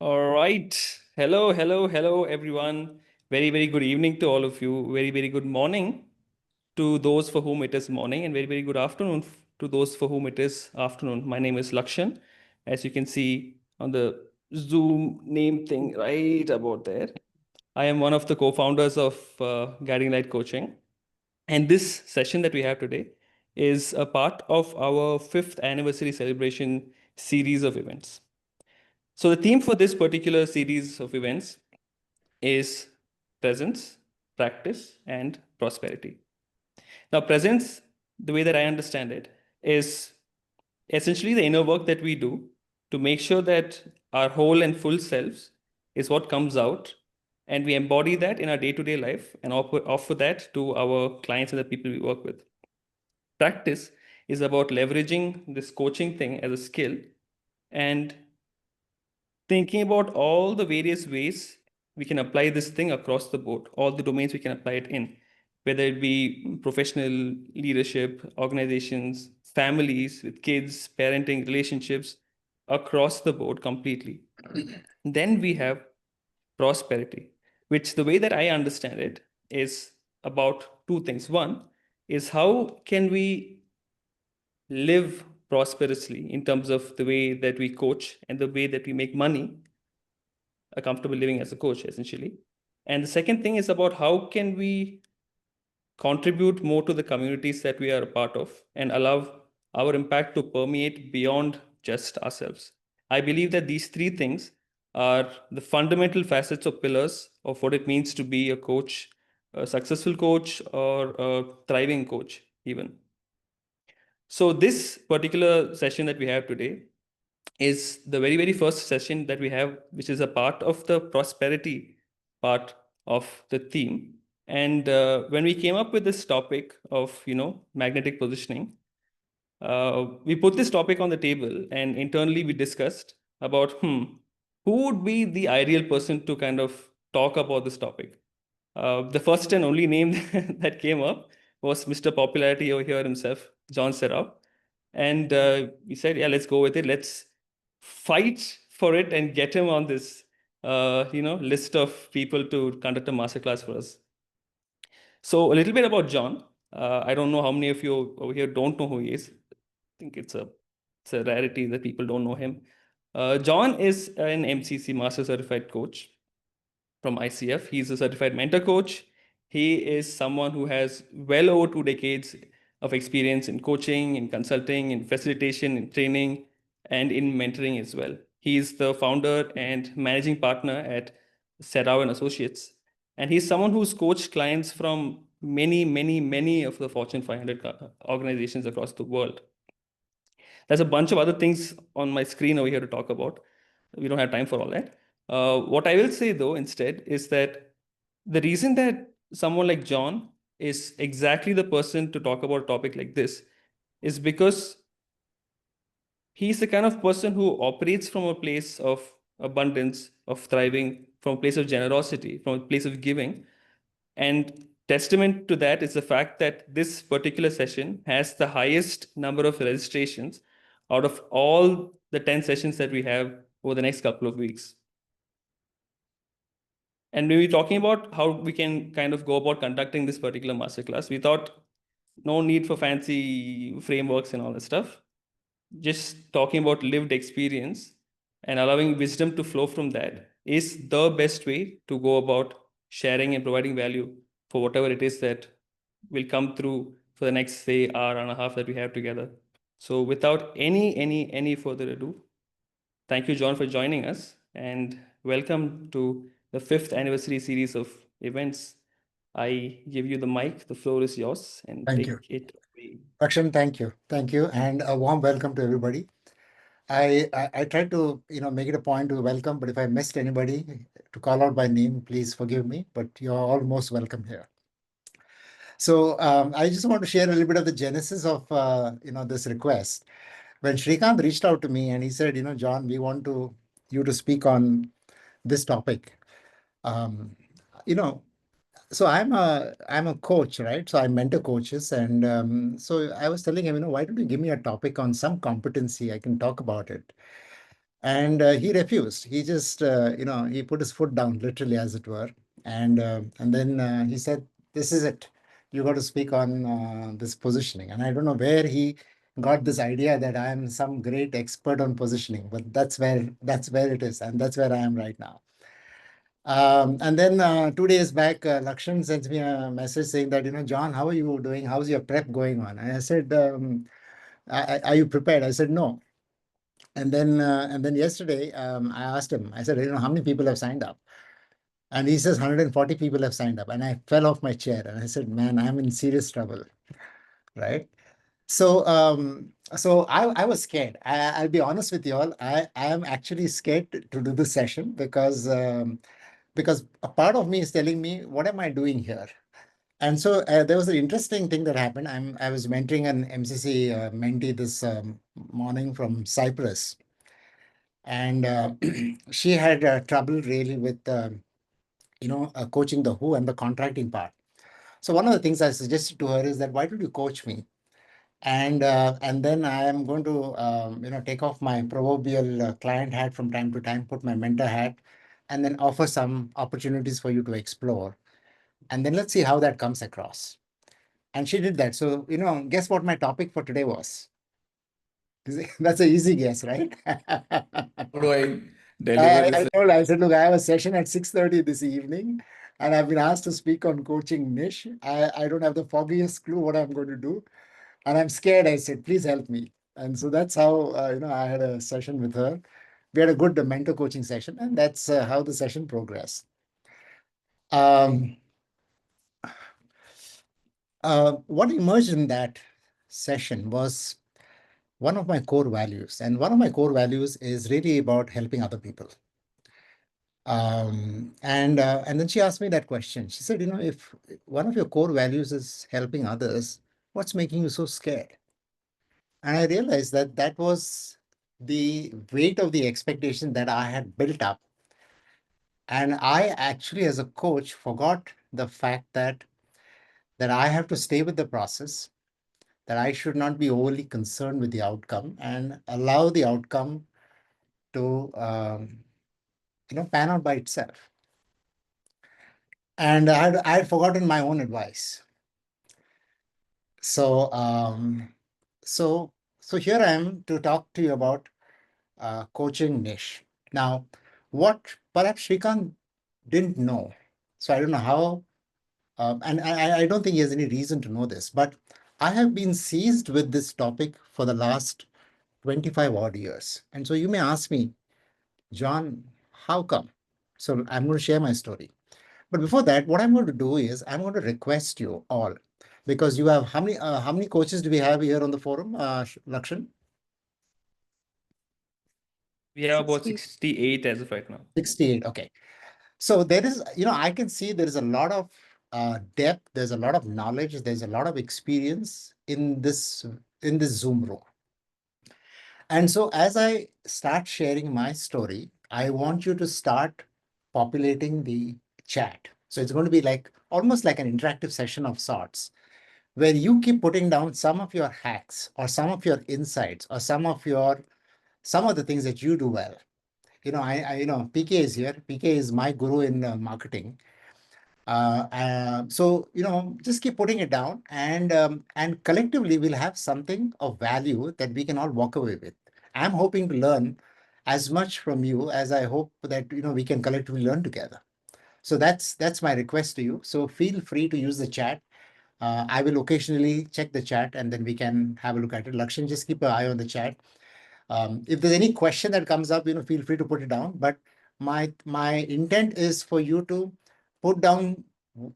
All right. Hello, hello, hello, everyone. Very, very good evening to all of you. Very, very good morning to those for whom it is morning, and very, very good afternoon to those for whom it is afternoon. My name is Lakshan. As you can see on the Zoom name thing right about there, I am one of the co-founders of Guiding Light Coaching. And this session that we have today is a part of our fifth anniversary celebration series of events. So the theme for this particular series of events is presence, practice, and prosperity. Now, presence, the way that I understand it, is essentially the inner work that we do to make sure that our whole and full selves is what comes out, and we embody that in our day-to-day life and offer that to our clients and the people we work with. Practice is about leveraging this coaching thing as a skill and thinking about all the various ways we can apply this thing across the board, all the domains we can apply it in, whether it be professional leadership, organizations, families with kids, parenting, relationships, across the board completely. Then we have prosperity, which the way that I understand it is about two things. One is how can we live prosperously in terms of the way that we coach and the way that we make money, a comfortable living as a coach, essentially. And the second thing is about how can we contribute more to the communities that we are a part of and allow our impact to permeate beyond just ourselves. I believe that these three things are the fundamental facets or pillars of what it means to be a coach, a successful coach, or a thriving coach, even. So, this particular session that we have today is the very, very first session that we have, which is a part of the prosperity part of the theme. And when we came up with this topic of, magnetic positioning, we put this topic on the table and internally we discussed about, who would be the ideal person to kind of talk about this topic? The first and only name that came up was Mr. Popularity over here himself, John Serrao. And we said, yeah, let's go with it. Let's fight for it and get him on this, list of people to conduct a masterclass for us. So a little bit about John. I don't know how many of you over here don't know who he is. I think it's a rarity that people don't know him. John is an MCC Master Certified Coach from ICF. He's a certified mentor coach. He is someone who has well over 2 decades of experience in coaching, in consulting, in facilitation, in training, and in mentoring as well. He is the founder and managing partner at Serrao and Associates. And he's someone who's coached clients from many, many, many of the Fortune 500 organizations across the world. There's a bunch of other things on my screen over here to talk about. We don't have time for all that. What I will say, though, instead, is that the reason that someone like John is exactly the person to talk about a topic like this is because he's the kind of person who operates from a place of abundance, of thriving, from a place of generosity, from a place of giving. And testament to that is the fact that this particular session has the highest number of registrations out of all the 10 sessions that we have over the next couple of weeks. And we were talking about how we can kind of go about conducting this particular masterclass. We thought no need for fancy frameworks and all that stuff. Just talking about lived experience and allowing wisdom to flow from that is the best way to go about sharing and providing value for whatever it is that will come through for the next, say, hour and a half that we have together. So without any further ado, thank you, John, for joining us, and welcome to the fifth anniversary series of events. I give you the mic. The floor is yours, and Thank you. take it away. Akshan, thank you. Thank you. And a warm welcome to everybody. I tried to, make it a point to welcome, but if I missed anybody to call out by name, please forgive me, but you're all most welcome here. So I just want to share a little bit of the genesis of, this request. When Srikanth reached out to me and he said, John, we want you to speak on this topic. You know, so I'm a coach, right? So I mentor coaches, and so I was telling him, why don't you give me a topic on some competency? I can talk about it. And he refused. He just, he put his foot down, literally, as it were. And then he said, "This is it. You got to speak on this positioning." And I don't know where he got this idea that I am some great expert on positioning, but that's where it is, and that's where I am right now. And then 2 days back, Lakshan sends me a message saying that, "John, how are you doing? How's your prep going on?" And I said, "Are you prepared?" I said, "No." And then yesterday, I asked him, I said, "How many people have signed up?" And he says 140 people have signed up. And I fell off my chair and I said, "Man, I'm in serious trouble." Right. So I was scared. I'll be honest with you all. I am actually scared to do this session because a part of me is telling me, what am I doing here? And so there was an interesting thing that happened. I was mentoring an MCC mentee this morning from Cyprus, and she had trouble really with coaching the who and the contracting part. So one of the things I suggested to her is that, why don't you coach me? And then I am going to take off my proverbial client hat from time to time, put my mentor hat, and then offer some opportunities for you to explore. And then let's see how that comes across. And she did that. So, guess what my topic for today was? That's an easy guess, right? How do I deliver this? I said, "Look, I have a session at 6:30 this evening, and I've been asked to speak on coaching niche. I don't have the foggiest clue what I'm going to do, and I'm scared." I said, "Please help me." And so that's how, I had a session with her. We had a good mentor coaching session, and that's how the session progressed. Um, what emerged in that session was one of my core values. And one of my core values is really about helping other people. And then she asked me that question. She said, "If one of your core values is helping others, what's making you so scared?" And I realized that that was the weight of the expectation that I had built up. And I actually, as a coach, forgot the fact that I have to stay with the process, that I should not be overly concerned with the outcome and allow the outcome to pan out by itself. And I had forgotten my own advice. So so so here I am to talk to you about coaching niche. Now, what perhaps Shrikant didn't know, so I don't know how, and I don't think he has any reason to know this, but I have been seized with this topic for the last 25 odd years. And so you may ask me, "John, how come?" So I'm going to share my story. But before that, what I'm going to do is I'm going to request you all, because you have how many coaches do we have here on the forum, Lakshan? We have about 68 as of right now. 68. Okay. So there is, I can see there is a lot of depth, there's a lot of knowledge, there's a lot of experience in this Zoom room. And so as I start sharing my story, I want you to start populating the chat. So it's going to be like almost like an interactive session of sorts, where you keep putting down some of your hacks or some of your insights or some of the things that you do well. PK is here. PK is my guru in marketing. So just keep putting it down, and collectively we'll have something of value that we can all walk away with. I'm hoping to learn as much from you as I hope that we can collectively learn together. So that's my request to you. So feel free to use the chat. I will occasionally check the chat, and then we can have a look at it. Lakshan, just keep an eye on the chat. If there's any question that comes up, feel free to put it down. But my intent is for you to put down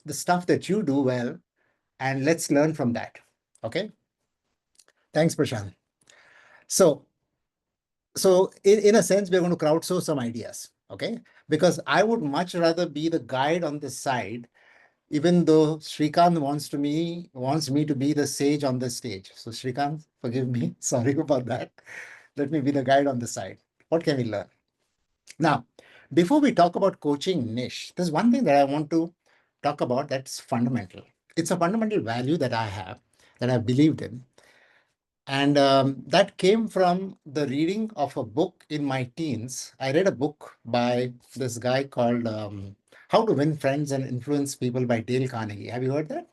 the stuff that you do well, and let's learn from that. Okay. Thanks, Prashant. So in a sense, we're going to crowdsource some ideas. Okay. Because I would much rather be the guide on this side, even though Shrikant wants me to be the sage on the stage. So Shrikant, forgive me. Sorry about that. Let me be the guide on the side. What can we learn? Now, before we talk about coaching niche, there's one thing that I want to talk about that's fundamental. It's a fundamental value that I have, that I believed in. And that came from the reading of a book in my teens. I read a book by this guy called How to Win Friends and Influence People by Dale Carnegie. Have you heard that?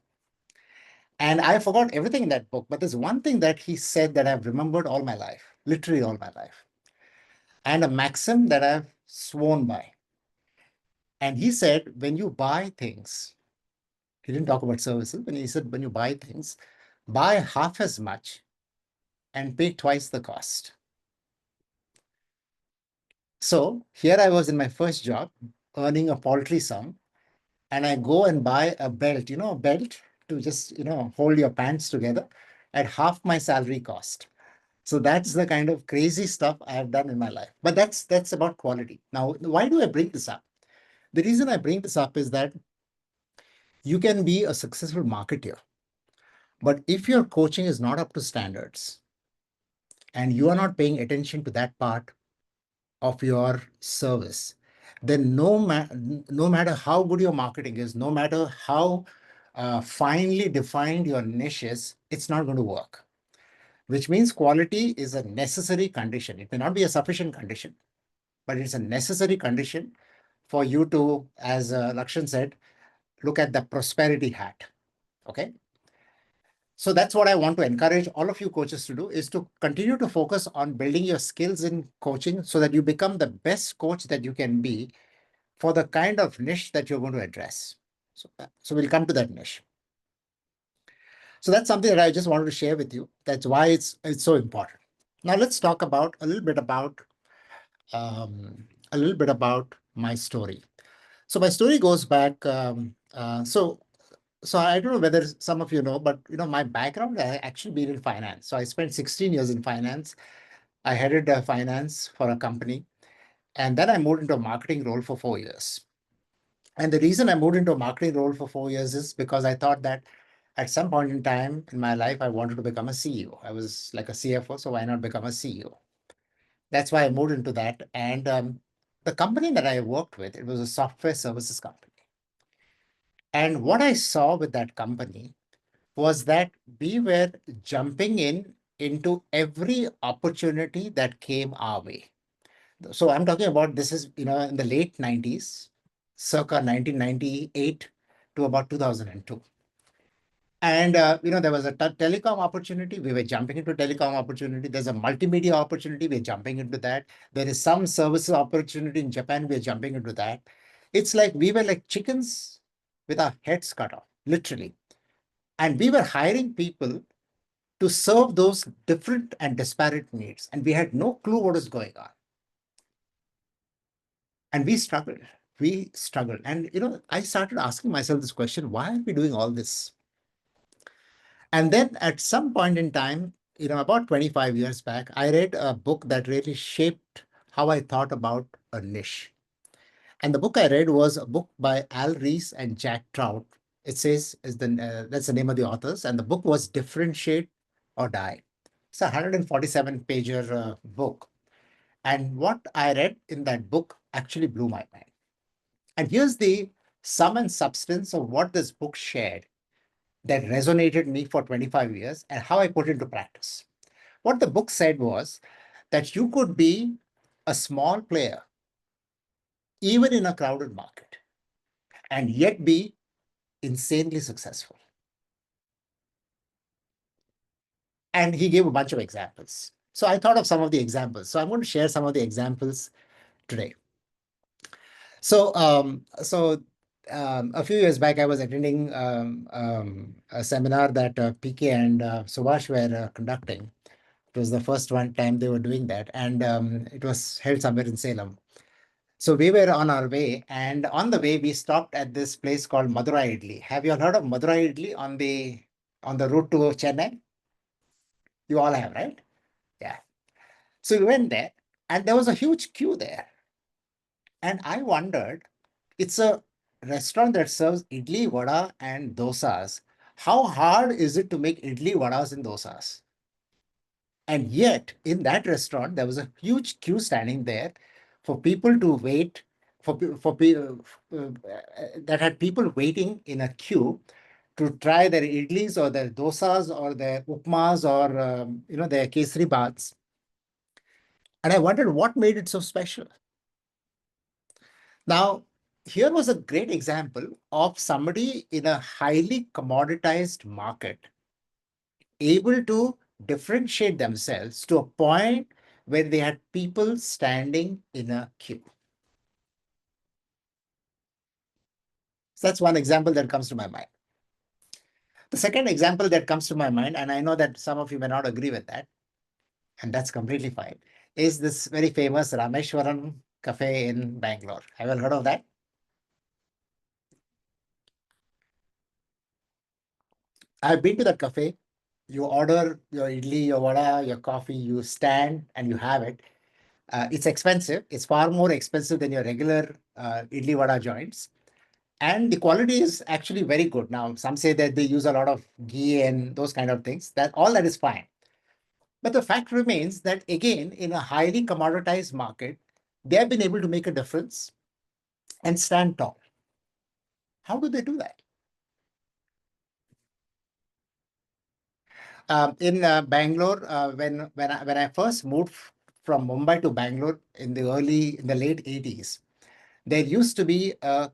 And I forgot everything in that book, but there's one thing that he said that I've remembered all my life, literally all my life, and a maxim that I've sworn by. And he said, when you buy things, he didn't talk about services, but he said, when you buy things, buy half as much and pay twice the cost. So here I was in my first job, earning a paltry sum, and I go and buy a belt, a belt to just, hold your pants together at half my salary cost. So that's the kind of crazy stuff I have done in my life. But that's about quality. Now, why do I bring this up? The reason I bring this up is that you can be a successful marketer, but if your coaching is not up to standards and you are not paying attention to that part of your service, then no matter how good your marketing is, no matter how finely defined your niche is, it's not going to work. Which means quality is a necessary condition. It may not be a sufficient condition, but it's a necessary condition for you to, as Lakshan said, look at the prosperity hat. Okay. So that's what I want to encourage all of you coaches to do, is to continue to focus on building your skills in coaching so that you become the best coach that you can be for the kind of niche that you're going to address. So we'll come to that niche. So that's something that I just wanted to share with you. That's why it's so important. Now let's talk about a little bit about my story. So my story goes back. So I don't know whether some of you know, but my background, I actually been in finance. So I spent 16 years in finance. I headed finance for a company, and then I moved into a marketing role for 4 years. And the reason I moved into a marketing role for 4 years is because I thought that at some point in time in my life, I wanted to become a CEO. I was like a CFO, so why not become a CEO? That's why I moved into that. And the company that I worked with, it was a software services company. And what I saw with that company was that we were jumping into every opportunity that came our way. So I'm talking about, this is, in the late 90s, circa 1998 to about 2002. And there was a telecom opportunity. We were jumping into telecom opportunity. There's a multimedia opportunity. We're jumping into that. There is some services opportunity in Japan. We're jumping into that. It's like we were like chickens with our heads cut off, literally. And we were hiring people to serve those different and disparate needs. And we had no clue what is going on. And we struggled. We struggled. And, I started asking myself this question, why are we doing all this? And then at some point in time, about 25 years back, I read a book that really shaped how I thought about a niche. And the book I read was a book by Al Rees and Jack Trout. It says, that's the name of the authors. And the book was Differentiate or Die. It's a 147-pager book. And what I read in that book actually blew my mind. And here's the sum and substance of what this book shared that resonated me for 25 years and how I put into practice. What the book said was that you could be a small player, even in a crowded market, and yet be insanely successful. And he gave a bunch of examples. So I thought of some of the examples. So I'm going to share some of the examples today. So a few years back, I was attending a seminar that PK and Subhash were conducting. It was the first one time they were doing that, and it was held somewhere in Salem. So we were on our way, and on the way we stopped at this place called Madurai Idli. Have you all heard of Madurai Idli on the route to Chennai? You all have, right? Yeah. So we went there, and there was a huge queue there, and I wondered, it's a restaurant that serves idli, vada, and dosas. How hard is it to make idli, vadas, and dosas? And yet, in that restaurant, there was a huge queue standing there for people to wait, that had people waiting in a queue to try their idlis or their dosas or their upmas or their kesari baths. And I wondered what made it so special. Now, here was a great example of somebody in a highly commoditized market able to differentiate themselves to a point where they had people standing in a queue. So that's one example that comes to my mind. The second example that comes to my mind, and I know that some of you may not agree with that, and that's completely fine, is this very famous Rameshwaram cafe in Bangalore. Have you heard of that? I've been to that cafe. You order your idli, your vada, your coffee, you stand and you have it. It's expensive. It's far more expensive than your regular idli vada joints. And the quality is actually very good. Now, some say that they use a lot of ghee and those kind of things. That all that is fine. But the fact remains that again, in a highly commoditized market, they have been able to make a difference and stand tall. How do they do that? In Bangalore, when I first moved from Mumbai to Bangalore in the late 80s, there used to be a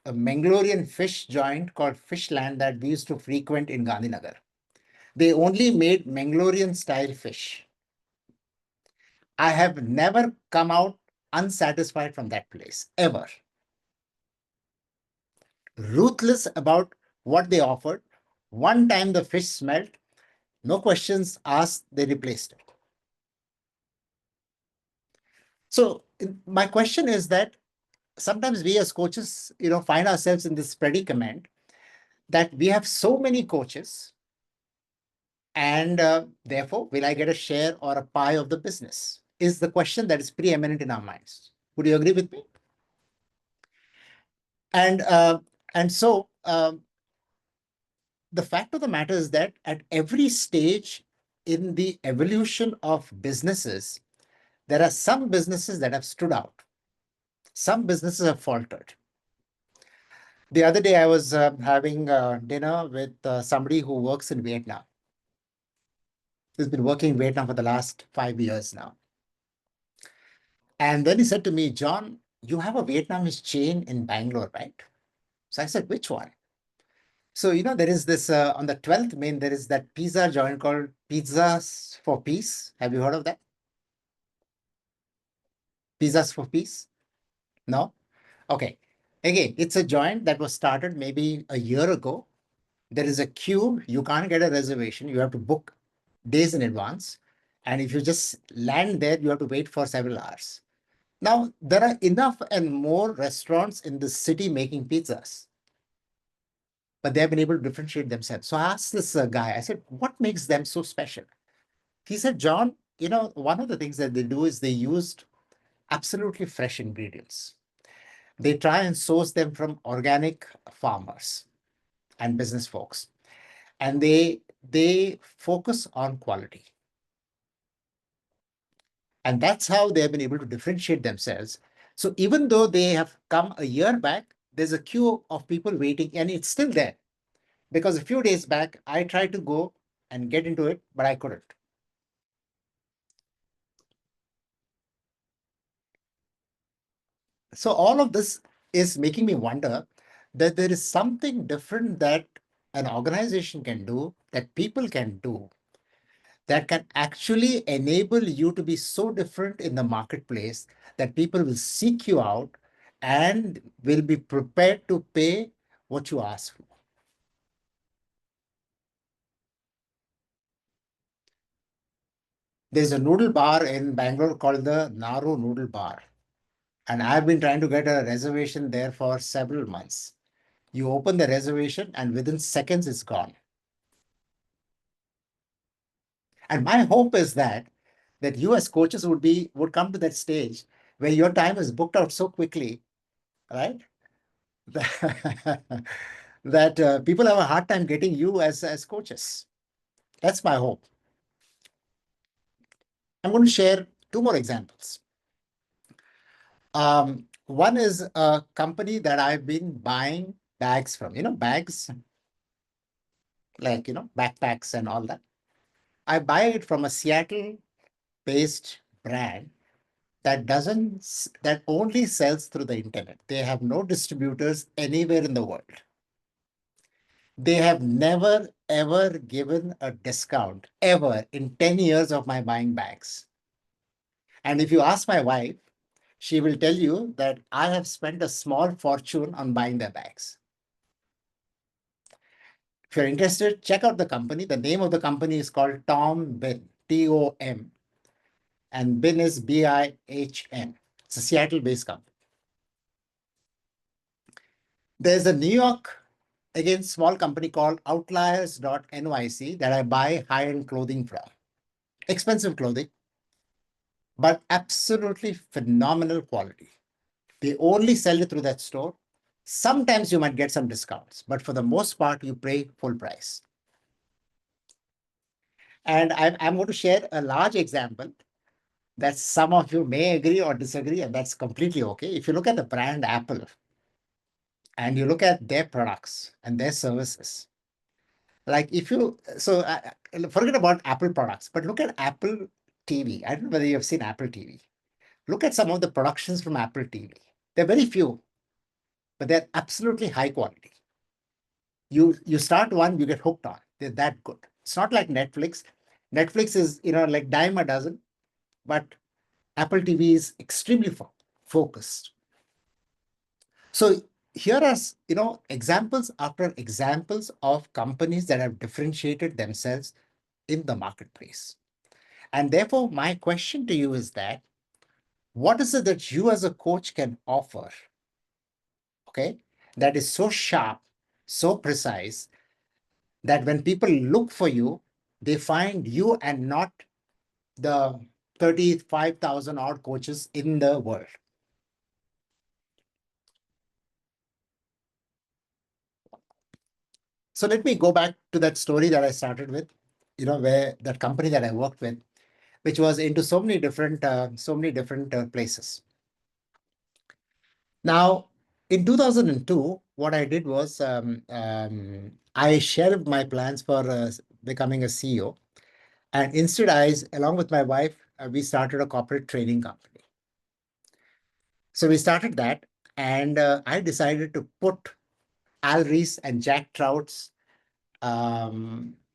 Mangalorean fish joint called Fishland that we used to frequent in Gandhinagar. They only made Mangalorean style fish. I have never come out unsatisfied from that place, ever. Ruthless about what they offered. One time the fish smelled, no questions asked, they replaced it. So my question is that sometimes we as coaches, find ourselves in this predicament that we have so many coaches, and therefore, will I get a share or a pie of the business? Is the question that is preeminent in our minds. Would you agree with me? And the fact of the matter is that at every stage in the evolution of businesses, there are some businesses that have stood out. Some businesses have faltered. The other day, I was having dinner with somebody who works in Vietnam. He's been working in Vietnam for the last 5 years now. And then he said to me, John, you have a Vietnamese chain in Bangalore, right? So I said, which one? So, there is this on the 12th Main, there is that pizza joint called Pizzas for Peace. Have you heard of that? Pizzas for Peace? No? Okay. Again, it's a joint that was started maybe a year ago. There is a queue. You can't get a reservation. You have to book days in advance. And if you just land there, you have to wait for several hours. Now, there are enough and more restaurants in the city making pizzas, but they have been able to differentiate themselves. So I asked this guy, I said, what makes them so special? He said, John, one of the things that they do is they used absolutely fresh ingredients. They try and source them from organic farmers and business folks, and they focus on quality. And that's how they have been able to differentiate themselves. So even though they have come a year back, there's a queue of people waiting, and it's still there. Because a few days back, I tried to go and get into it, but I couldn't. So all of this is making me wonder that there is something different that an organization can do, that people can do, that can actually enable you to be so different in the marketplace that people will seek you out and will be prepared to pay what you ask for. There's a noodle bar in Bangalore called the Naru Noodle Bar. And I've been trying to get a reservation there for several months. You open the reservation and within seconds it's gone. And my hope is that you as coaches would come to that stage where your time is booked out so quickly, right? that people have a hard time getting you as coaches. That's my hope. I'm going to share two more examples. One is a company that I've been buying bags from. Bags. like, backpacks and all that. I buy it from a Seattle-based brand that only sells through the internet. They have no distributors anywhere in the world. They have never, ever given a discount, ever, in 10 years of my buying bags. And if you ask my wife, she will tell you that I have spent a small fortune on buying their bags. If you're interested, check out the company. The name of the company is called Tom Bin, Tom, and Bin is Bihn. It's a Seattle-based company. There's a New York, again, small company called Outliers.nyc that I buy high-end clothing from. Expensive clothing, but absolutely phenomenal quality. They only sell it through that store. Sometimes you might get some discounts, but for the most part, you pay full price. And I'm going to share a large example that some of you may agree or disagree, and that's completely okay. If you look at the brand Apple and you look at their products and their services, like forget about Apple products, but look at Apple TV. I don't know whether you have seen Apple TV. Look at some of the productions from Apple TV. They're very few, but they're absolutely high quality. You start one, you get hooked on. They're that good. It's not like Netflix. Netflix is, like dime a dozen, but Apple TV is extremely focused. So here are, examples after examples of companies that have differentiated themselves in the marketplace. And therefore, my question to you is that, what is it that you as a coach can offer, okay, that is so sharp, so precise, that when people look for you, they find you and not the 35,000 odd coaches in the world? So let me go back to that story that I started with, where that company that I worked with, which was into so many different places. Now, in 2002, what I did was I shelved my plans for becoming a CEO. And instead, along with my wife, we started a corporate training company. So we started that, and I decided to put Al Rees and Jack Trout's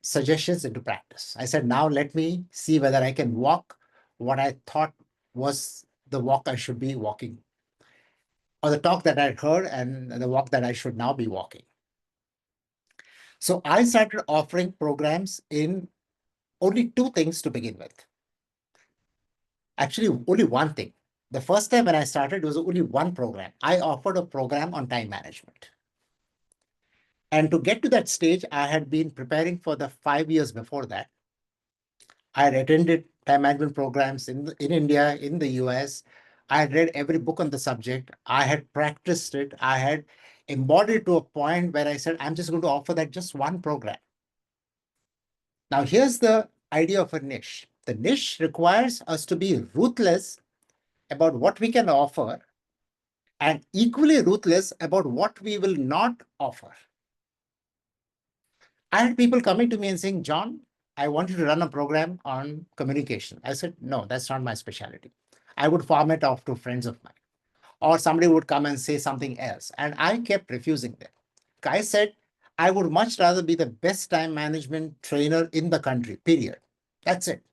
suggestions into practice. I said, now let me see whether I can walk what I thought was the walk I should be walking, or the talk that I'd heard and the walk that I should now be walking. So I started offering programs in only two things to begin with. Actually, only one thing. The first time when I started, it was only one program. I offered a program on time management. And to get to that stage, I had been preparing for the 5 years before that. I had attended time management programs in India, in the US. I had read every book on the subject. I had practiced it. I had embodied to a point where I said, I'm just going to offer that just one program. Now, here's the idea of a niche. The niche requires us to be ruthless about what we can offer and equally ruthless about what we will not offer. I had people coming to me and saying, John, I want you to run a program on communication. I said, no, that's not my specialty. I would farm it off to friends of mine. Or somebody would come and say something else. And I kept refusing them. I said, I would much rather be the best time management trainer in the country, period. That's it.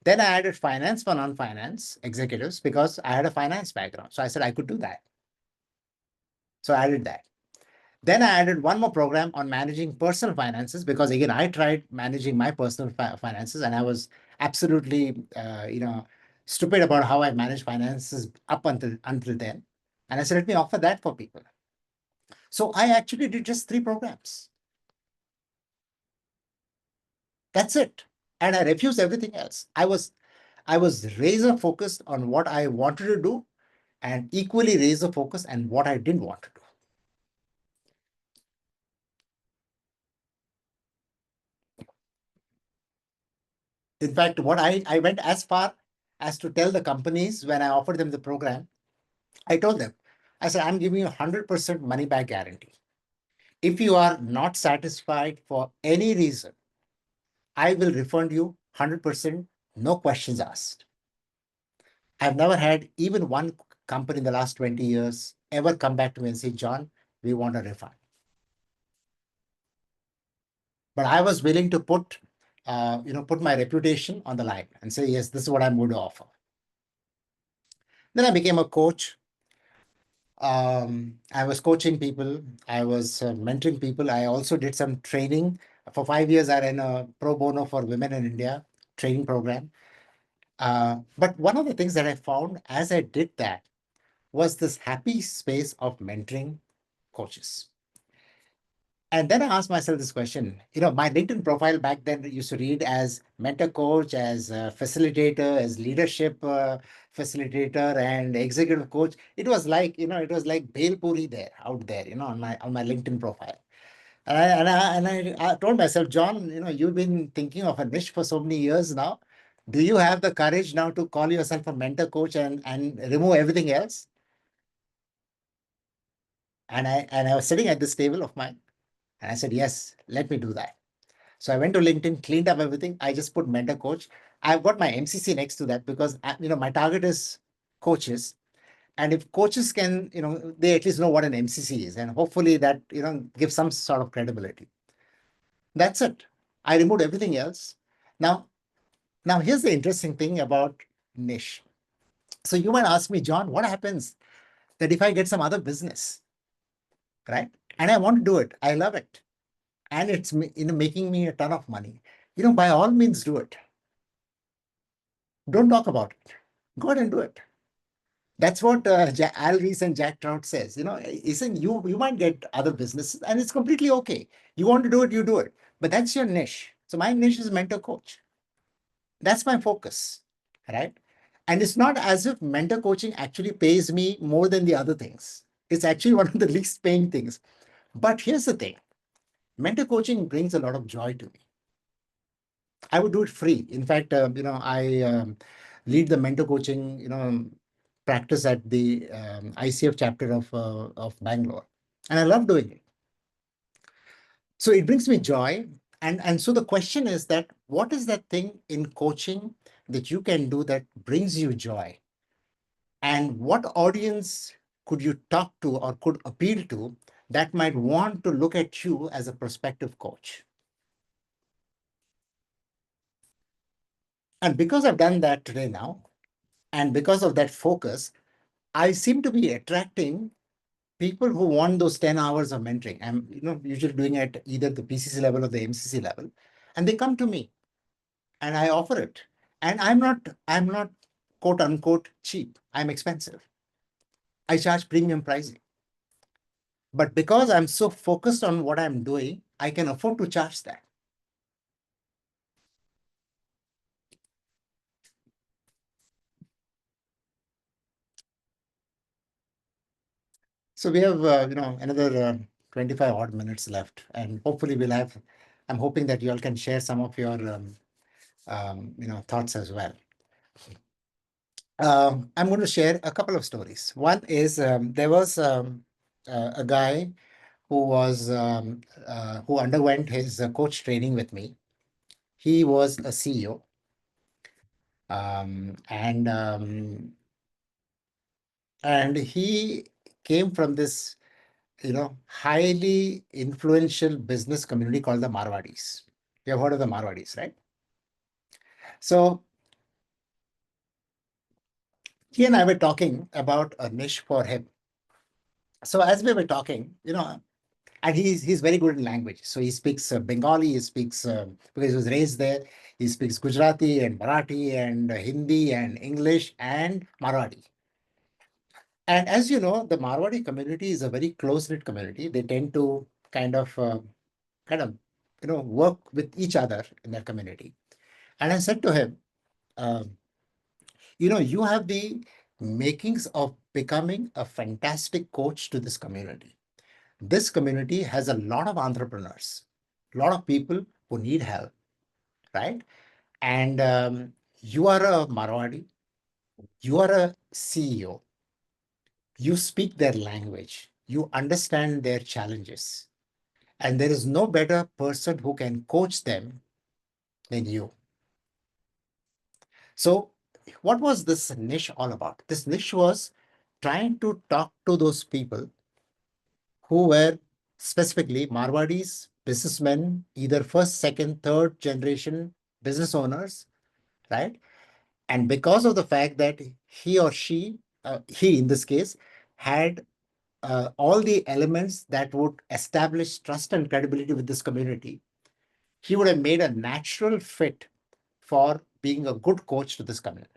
Then I added finance for non-finance executives because I had a finance background. So I said I could do that. So I added that. Then I added one more program on managing personal finances because, again, I tried managing my personal finances and I was absolutely, stupid about how I managed finances up until then. And I said, let me offer that for people. So I actually did just 3 programs. That's it. And I refused everything else. I was razor focused on what I wanted to do and equally razor focused on what I didn't want to do. In fact, what I went as far as to tell the companies when I offered them the program, I told them, I said, I'm giving you 100% money back guarantee. If you are not satisfied for any reason, I will refund you 100%, no questions asked. I've never had even one company in the last 20 years ever come back to me and say, John, we want a refund. But I was willing to put my reputation on the line and say, yes, this is what I'm going to offer. Then I became a coach. I was coaching people. I was mentoring people. I also did some training. For 5 years, I ran a pro bono for women in India training program. But one of the things that I found as I did that was this happy space of mentoring coaches. And then I asked myself this question. My LinkedIn profile back then used to read as mentor coach, as facilitator, as leadership facilitator, and executive coach. It was like Bhel Puri there, out there, on my LinkedIn profile. And I told myself, John, you've been thinking of a niche for so many years now. Do you have the courage now to call yourself a mentor coach and remove everything else? And I was sitting at this table of mine, and I said, yes, let me do that. So I went to LinkedIn, cleaned up everything. I just put mentor coach. I've got my MCC next to that because my target is coaches. And if coaches can, they at least know what an MCC is, and hopefully that gives some sort of credibility. That's it. I removed everything else. Now, now here's the interesting thing about niche. So you might ask me, John, what happens that if I get some other business, right? And I want to do it. I love it. And it's making me a ton of money. By all means do it. Don't talk about it. Go ahead and do it. That's what Al Rees and Jack Trout says. Isn't you might get other businesses, and it's completely okay. You want to do it, you do it. But that's your niche. So my niche is mentor coach. That's my focus, right? And it's not as if mentor coaching actually pays me more than the other things. It's actually one of the least paying things. But here's the thing: mentor coaching brings a lot of joy to me. I would do it free. In fact, I lead the mentor coaching, practice at the ICF chapter of Bangalore, and I love doing it. So it brings me joy, and so the question is that what is that thing in coaching that you can do that brings you joy, and what audience could you talk to or could appeal to that might want to look at you as a prospective coach? And because I've done that today now, and because of that focus, I seem to be attracting people who want those 10 hours of mentoring. I'm usually doing it at either the PCC level or the MCC level, and they come to me and I offer it. And I'm not quote unquote cheap. I'm expensive. I charge premium pricing. But because I'm so focused on what I'm doing, I can afford to charge that. So we have another 25 odd minutes left, and hopefully I'm hoping that you all can share some of your thoughts as well. I'm going to share a couple of stories. One is there was a guy who underwent his coach training with me. He was a CEO, and he came from this highly influential business community called the Marwadis. You have heard of the Marwadis, right? So he and I were talking about a niche for him. So as we were talking, and he's very good in language. So he speaks Bengali. He speaks because he was raised there. He speaks Gujarati and Marathi and Hindi and English and Marwadi. And as you know, the Marwadi community is a very close-knit community. They tend to kind of, work with each other in their community. And I said to him, um, you have the makings of becoming a fantastic coach to this community. This community has a lot of entrepreneurs, a lot of people who need help, right? And you are a Marwadi, you are a CEO, you speak their language, you understand their challenges. And there is no better person who can coach them than you. So, what was this niche all about? This niche was trying to talk to those people who were specifically Marwadis, businessmen, either first, second, third generation business owners, right? And because of the fact that he or she, he in this case, had all the elements that would establish trust and credibility with this community, he would have made a natural fit for being a good coach to this community.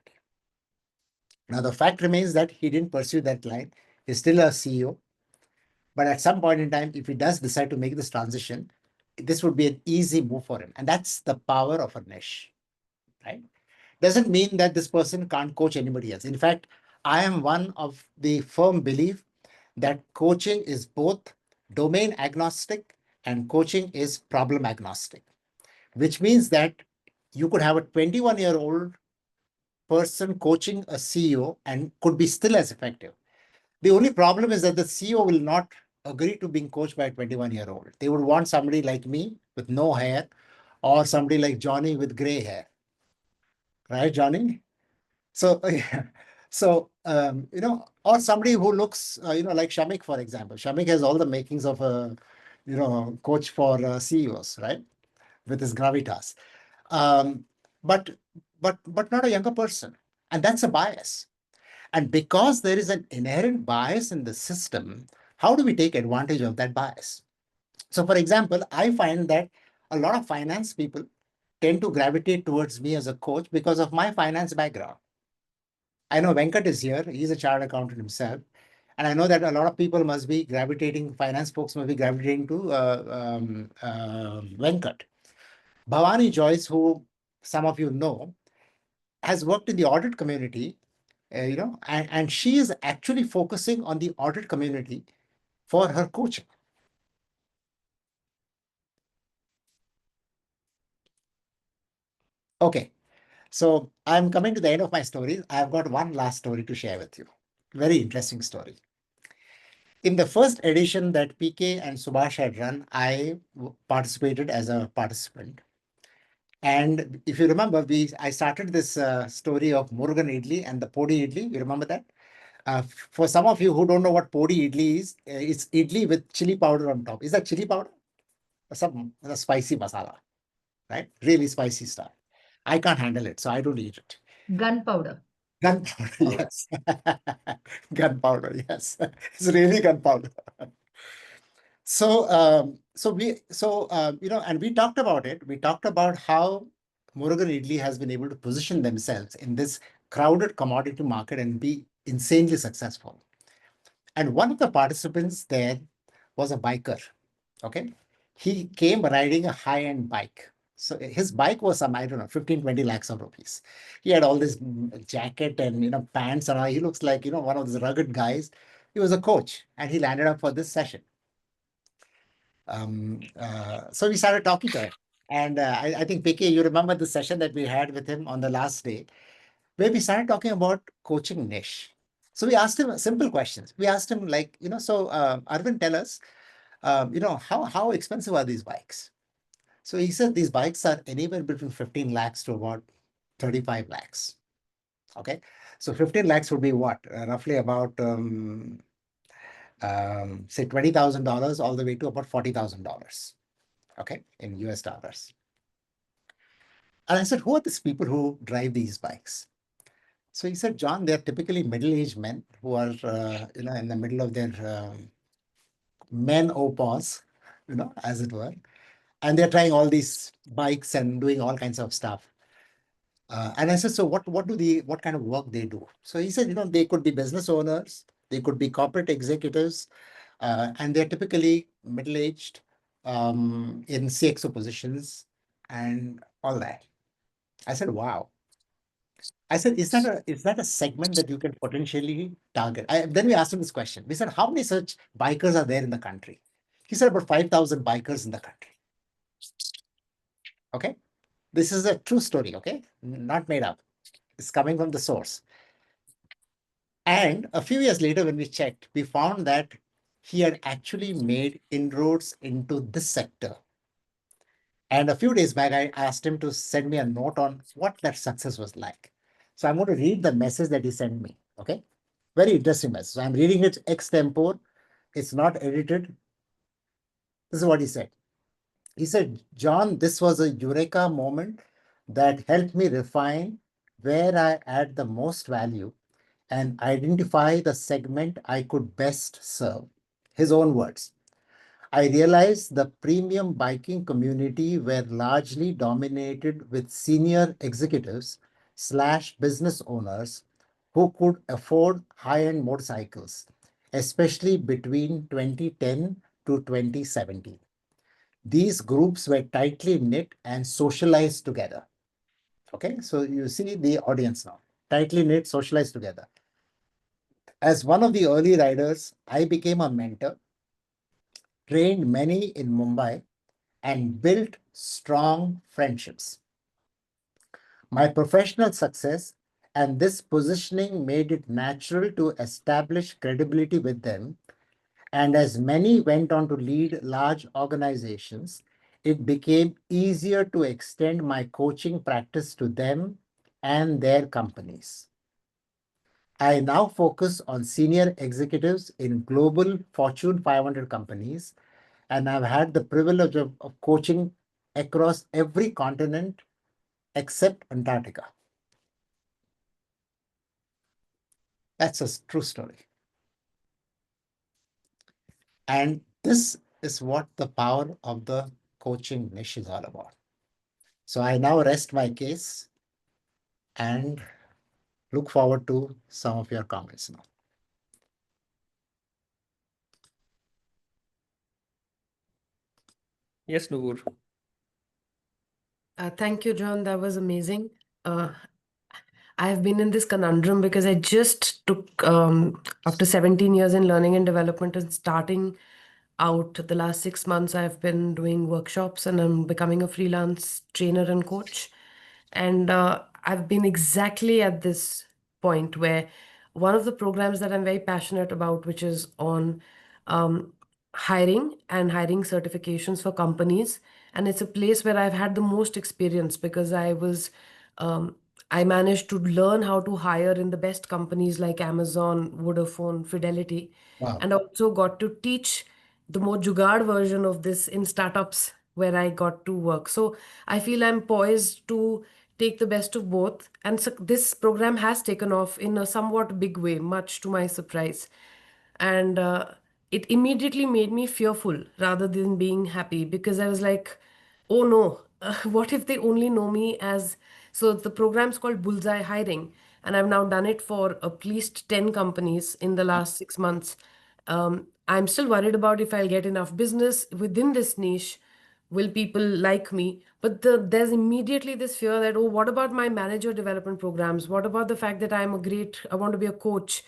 Now, the fact remains that he didn't pursue that line. He's still a CEO. But at some point in time, if he does decide to make this transition, this would be an easy move for him. And that's the power of a niche, right? Doesn't mean that this person can't coach anybody else. In fact, I am one of the firm belief that coaching is both domain agnostic and coaching is problem agnostic, which means that you could have a 21-year-old person coaching a CEO and could be still as effective. The only problem is that the CEO will not agree to being coached by a 21-year-old. They would want somebody like me with no hair or somebody like Johnny with gray hair. Right, Johnny? So, or somebody who looks, like Shamik, for example. Shamik has all the makings of a, coach for CEOs, right? With his gravitas. Um, but, but not a younger person. And that's a bias. And because there is an inherent bias in the system, how do we take advantage of that bias? So, for example, I find that a lot of finance people tend to gravitate towards me as a coach because of my finance background. I know Venkat is here. He's a chartered accountant himself. And I know that a lot of people must be gravitating, finance folks must be gravitating to Venkat. Bhavani Joyce, who some of you know, has worked in the audit community, and she is actually focusing on the audit community for her coaching. Okay, so I'm coming to the end of my story. I've got one last story to share with you. Very interesting story. In the first edition that PK and Subhash had run, I participated as a participant. And if you remember, I started this story of Murugan Idli and the Podi Idli. You remember that? For some of you who don't know what Podi Idli is, it's idli with chili powder on top. Is that chili powder? Some spicy masala, right? Really spicy stuff. I can't handle it, so I don't eat it. Gunpowder. Gunpowder, yes. Gunpowder, yes. It's really gunpowder. And we talked about it. We talked about how Murugan Idli has been able to position themselves in this crowded commodity market and be insanely successful. And one of the participants there was a biker. Okay. He came riding a high-end bike. So his bike was some, I don't know, 15, 20 lakhs of rupees. He had all this jacket and, pants and all. He looks like, one of those rugged guys. He was a coach and he landed up for this session. So we started talking to him. And I think, PK, you remember the session that we had with him on the last day, where we started talking about coaching niche. So we asked him simple questions. We asked him like, Arvind, tell us, how expensive are these bikes? So he said these bikes are anywhere between 15 lakhs to about 35 lakhs. Okay. So 15 lakhs would be what? Roughly about, say $20,000 all the way to about $40,000. Okay. In US dollars. And I said, who are these people who drive these bikes? So he said, John, they're typically middle-aged men who are, in the middle of their menopause, as it were. And they're trying all these bikes and doing all kinds of stuff. And I said, so what kind of work they do? So he said, they could be business owners, they could be corporate executives, and they're typically middle-aged in CXO positions and all that. I said, wow. I said, is that a segment that you can potentially target? Then we asked him this question. We said, how many such bikers are there in the country? He said about 5,000 bikers in the country. Okay. This is a true story. Okay. Not made up. It's coming from the source. And a few years later, when we checked, we found that he had actually made inroads into this sector. And a few days back, I asked him to send me a note on what that success was like. So I'm going to read the message that he sent me. Okay. Very interesting message. So I'm reading it extempore. It's not edited. This is what he said. He said, John, this was a eureka moment that helped me refine where I add the most value and identify the segment I could best serve. His own words. I realized the premium biking community were largely dominated with senior executives slash business owners who could afford high-end motorcycles, especially between 2010 to 2017. These groups were tightly knit and socialized together. Okay, so you see the audience now. Tightly knit, socialized together. As one of the early riders, I became a mentor, trained many in Mumbai, and built strong friendships. My professional success and this positioning made it natural to establish credibility with them. And as many went on to lead large organizations, it became easier to extend my coaching practice to them and their companies. I now focus on senior executives in global Fortune 500 companies, and I've had the privilege of coaching across every continent except Antarctica. That's a true story. And this is what the power of the coaching niche is all about. So I now rest my case and look forward to some of your comments now. Yes, Noor. Thank you, John. That was amazing. Uh, I have been in this conundrum because I just took, after 17 years in learning and development and starting out the last 6 months, I've been doing workshops and I'm becoming a freelance trainer and coach. And I've been exactly at this point where one of the programs that I'm very passionate about, which is on um, hiring and hiring certifications for companies. And it's a place where I've had the most experience because um, I managed to learn how to hire in the best companies like Amazon, Vodafone, Fidelity, Wow. and also got to teach the more jugaad version of this in startups where I got to work. So I feel I'm poised to take the best of both. And so this program has taken off in a somewhat big way, much to my surprise. And it immediately made me fearful rather than being happy because I was like, oh no, what if they only know me as. So the program's called Bullseye Hiring, and I've now done it for at least 10 companies in the last 6 months. I'm still worried about if I'll get enough business within this niche. Will people like me? But there's immediately this fear that, oh, what about my manager development programs? What about the fact that I want to be a coach?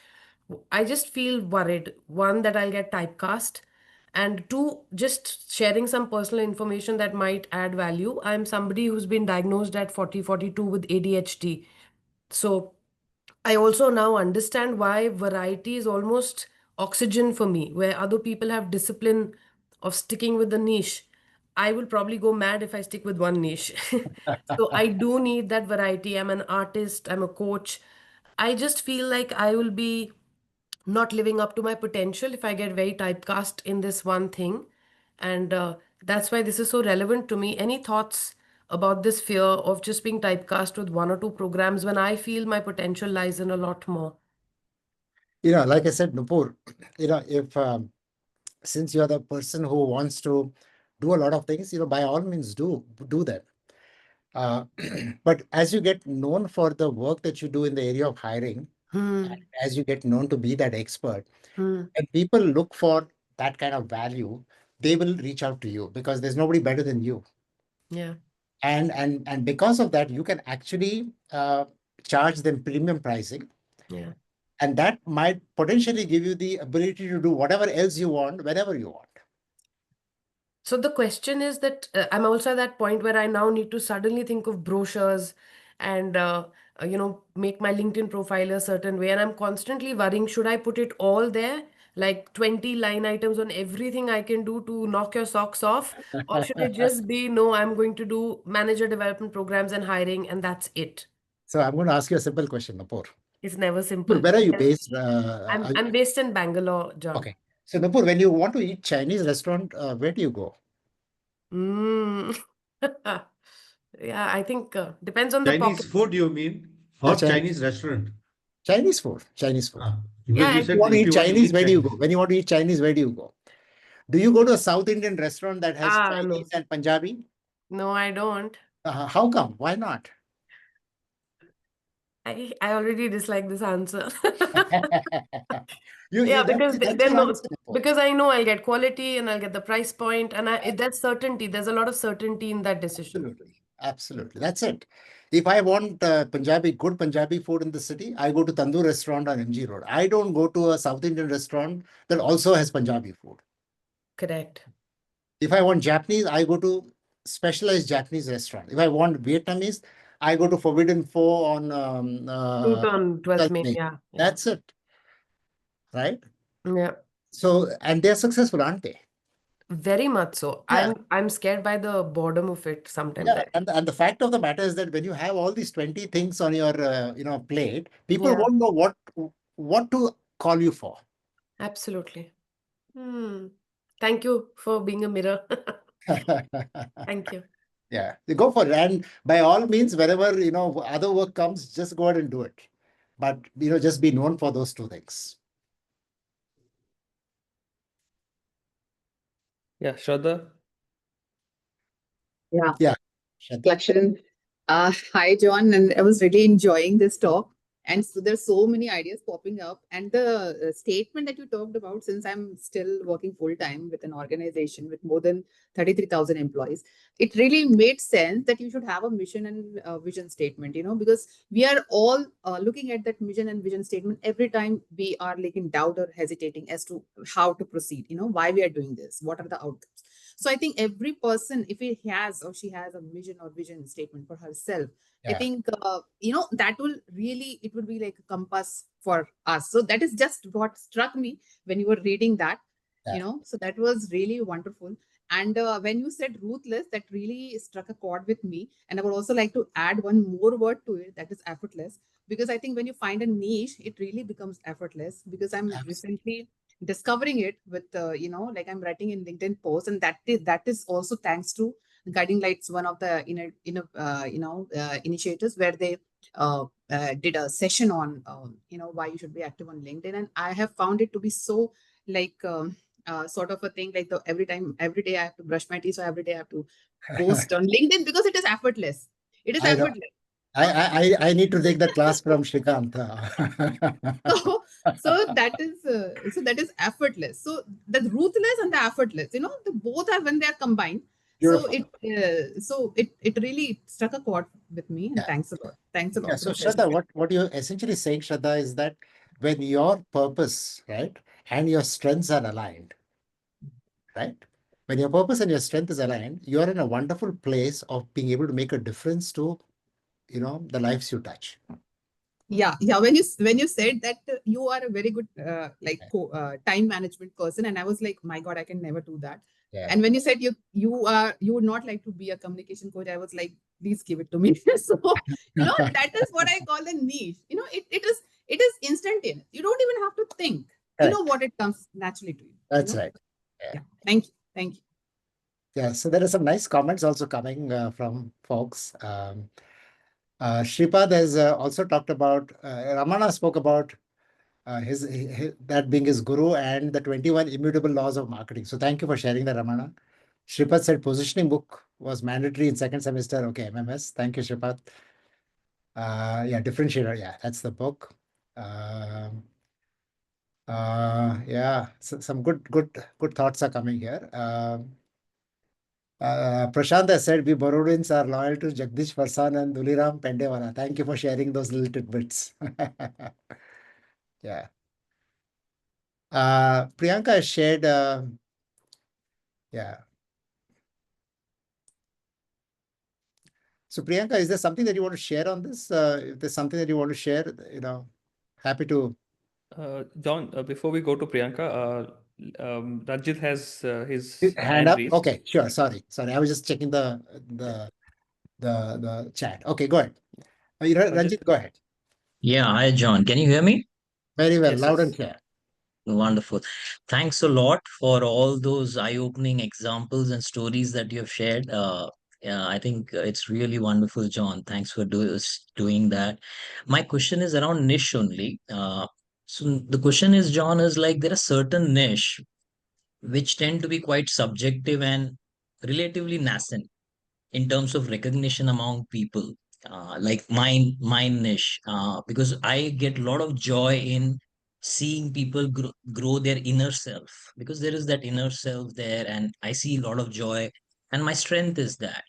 I just feel worried. One, that I'll get typecast. And two, just sharing some personal information that might add value. I'm somebody who's been diagnosed at 40, 42 with ADHD. So I also now understand why variety is almost oxygen for me, where other people have discipline of sticking with the niche. I will probably go mad if I stick with one niche. So I do need that variety. I'm an artist, I'm a coach. I just feel like I will be not living up to my potential if I get very typecast in this one thing. And that's why this is so relevant to me. Any thoughts about this fear of just being typecast with one or two programs when I feel my potential lies in a lot more? Like I said, Nupur, if since you're the person who wants to do a lot of things, by all means do that. Uh, but as you get known for the work that you do in the area of hiring, and Hmm. as you get known to be that expert, Hmm. and people look for that kind of value, they will reach out to you because there's nobody better than you. Yeah. And because of that, you can actually charge them premium pricing, Yeah. and that might potentially give you the ability to do whatever else you want whenever you want. So the question is that I'm also at that point where I now need to suddenly think of brochures and make my LinkedIn profile a certain way, and I'm constantly worrying, should I put it all there? like 20 line items on everything I can do to knock your socks off? Or should it just be, no, I'm going to do manager development programs and hiring, and that's it? So I'm going to ask you a simple question, Nupur. It's never Nupur, simple. where are you And based? I'm based in Bangalore, John. Okay. So Nupur, when you want to eat Chinese restaurant, where do you go? Mm. Yeah, I think depends on the Chinese pockets. food, you mean? Yeah, Or Chinese restaurant? Chinese food. Chinese food. Ah, Yeah, because you I, If you said want to if eat you want to Chinese, eat where do you go? Chinese. When you want to eat Chinese, where do you go? Do you go to a South Indian restaurant that has Chinese no. and Punjabi? No, I don't. How come? Why not? I already dislike this answer. You Yeah, because that's then your no, answer, Nupur. because I know I'll get quality and I'll get the price point, and there's certainty. There's a lot of certainty in that decision. Absolutely. Absolutely. That's it. If I want good Punjabi food in the city, I go to Tandoor restaurant on MG Road. I don't go to a South Indian restaurant that also has Punjabi food. Correct. If I want Japanese, I go to specialized Japanese restaurant. If I want Vietnamese, I go to Forbidden Pho on Fruit on 12th 12th May. May. Yeah, yeah, That's it, right? yeah. So, and they're successful, aren't they? Very much so. Yeah. I'm scared by the boredom of it sometimes. Yeah, and the fact of the matter is that when you have all these 20 things on your plate, people Yeah, won't know what to call you for. absolutely. Hmm. Thank you for being a mirror. Thank you. Yeah, you go for it. And by all means, wherever other work comes, just go ahead and do it. But just be known for those two things. Yeah, Shraddha. Yeah, Yeah. Shraddha. Lakshan. Hi, John, and I was really enjoying this talk. And so there's so many ideas popping up. And the statement that you talked about, since I'm still working full time with an organization with more than 33,000 employees, it really made sense that you should have a mission and vision statement, because we are all looking at that mission and vision statement every time we are like in doubt or hesitating as to how to proceed, why we are doing this, what are the outcomes. So I think every person, if he has or she has a mission or vision statement for herself, I Yeah. think that will really, it would be like a compass for us. So that is just what struck me when you were reading that. Yeah. So that was really wonderful. And when you said ruthless, that really struck a chord with me. And I would also like to add one more word to it, that is effortless. Because I think when you find a niche, it really becomes effortless. Because I'm Absolutely. recently discovering it with like I'm writing in LinkedIn posts, and that is also thanks to Guiding Lights, one of the initiatives where they did a session on why you should be active on LinkedIn, and I have found it to be so like sort of a thing, like every day I have to brush my teeth, so every day I have to post on LinkedIn because it is effortless. It is I know. effortless. I need to take that class from Shrikant. So that is effortless. So the ruthless and the effortless, the both are when they are combined. So Beautiful. it really struck a chord with me, and Yeah. thanks a lot. Thanks a Yeah. lot for So the session. Shraddha, what you're essentially saying, Shraddha, is that when your purpose, right, and your strengths are aligned, right? When your purpose and your strength is aligned, you're in a wonderful place of being able to make a difference to, the lives you touch. Yeah. When you said that you are a very good time management person, and I was like, my God, I can never do that. Yeah. And when you said you would not like to be a communication coach, I was like, please give it to me. So that is what I call a niche. It is instantaneous. You don't even have to think. You know Correct. what, it comes naturally to you. That's right. Yeah. Thank you. Yeah. So there are some nice comments also coming from folks. Shripad has also talked about, Ramana spoke about that being his guru and the 21 immutable laws of marketing. So thank you for sharing that, Ramana. Shripad said positioning book was mandatory in second semester. Okay, MMS. Thank you, Shripad. Yeah, differentiator. Yeah, that's the book. Yeah, so some good thoughts are coming here. Prashant has said we Barodins are loyal to Jagdish Farsan and Duliram Pendewala. Thank you for sharing those little tidbits. Yeah. Priyanka has shared, yeah. So Priyanka, is there something that you want to share on this? If there's something that you want to share, happy to. John, before we go to Priyanka, Ranjit has his Hand hand up. raised. Okay, sure. Sorry. I was just checking the chat. Okay, go ahead. Ranjit? Ranjit, go ahead. Yeah, hi John. Can you hear me? Very well, Yes, loud and yes. clear. Wonderful. Thanks a lot for all those eye-opening examples and stories that you have shared. Yeah, I think it's really wonderful, John. Thanks for doing that. My question is around niche only. So the question is, John, is like there are certain niche which tend to be quite subjective and relatively nascent in terms of recognition among people, like my niche, because I get a lot of joy in seeing people grow their inner self, because there is that inner self there and I see a lot of joy, and my strength is that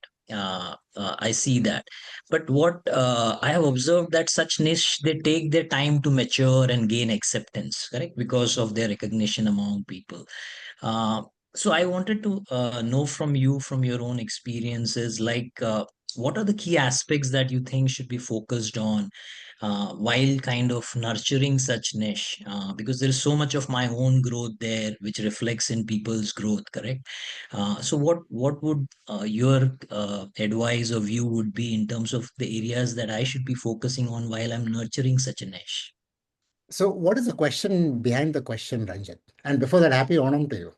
I see that. But what I have observed, that such niche, they take their time to mature and gain acceptance, correct, because of their recognition among people. uh, so I wanted to know from you, from your own experiences, like what are the key aspects that you think should be focused on while kind of nurturing such niche? Because there is so much of my own growth there, which reflects in people's growth, correct? So what would your advice or view would be in terms of the areas that I should be focusing on while I'm nurturing such a niche? So, what is the question behind the question, Ranjit? And before that, happy Onam to you.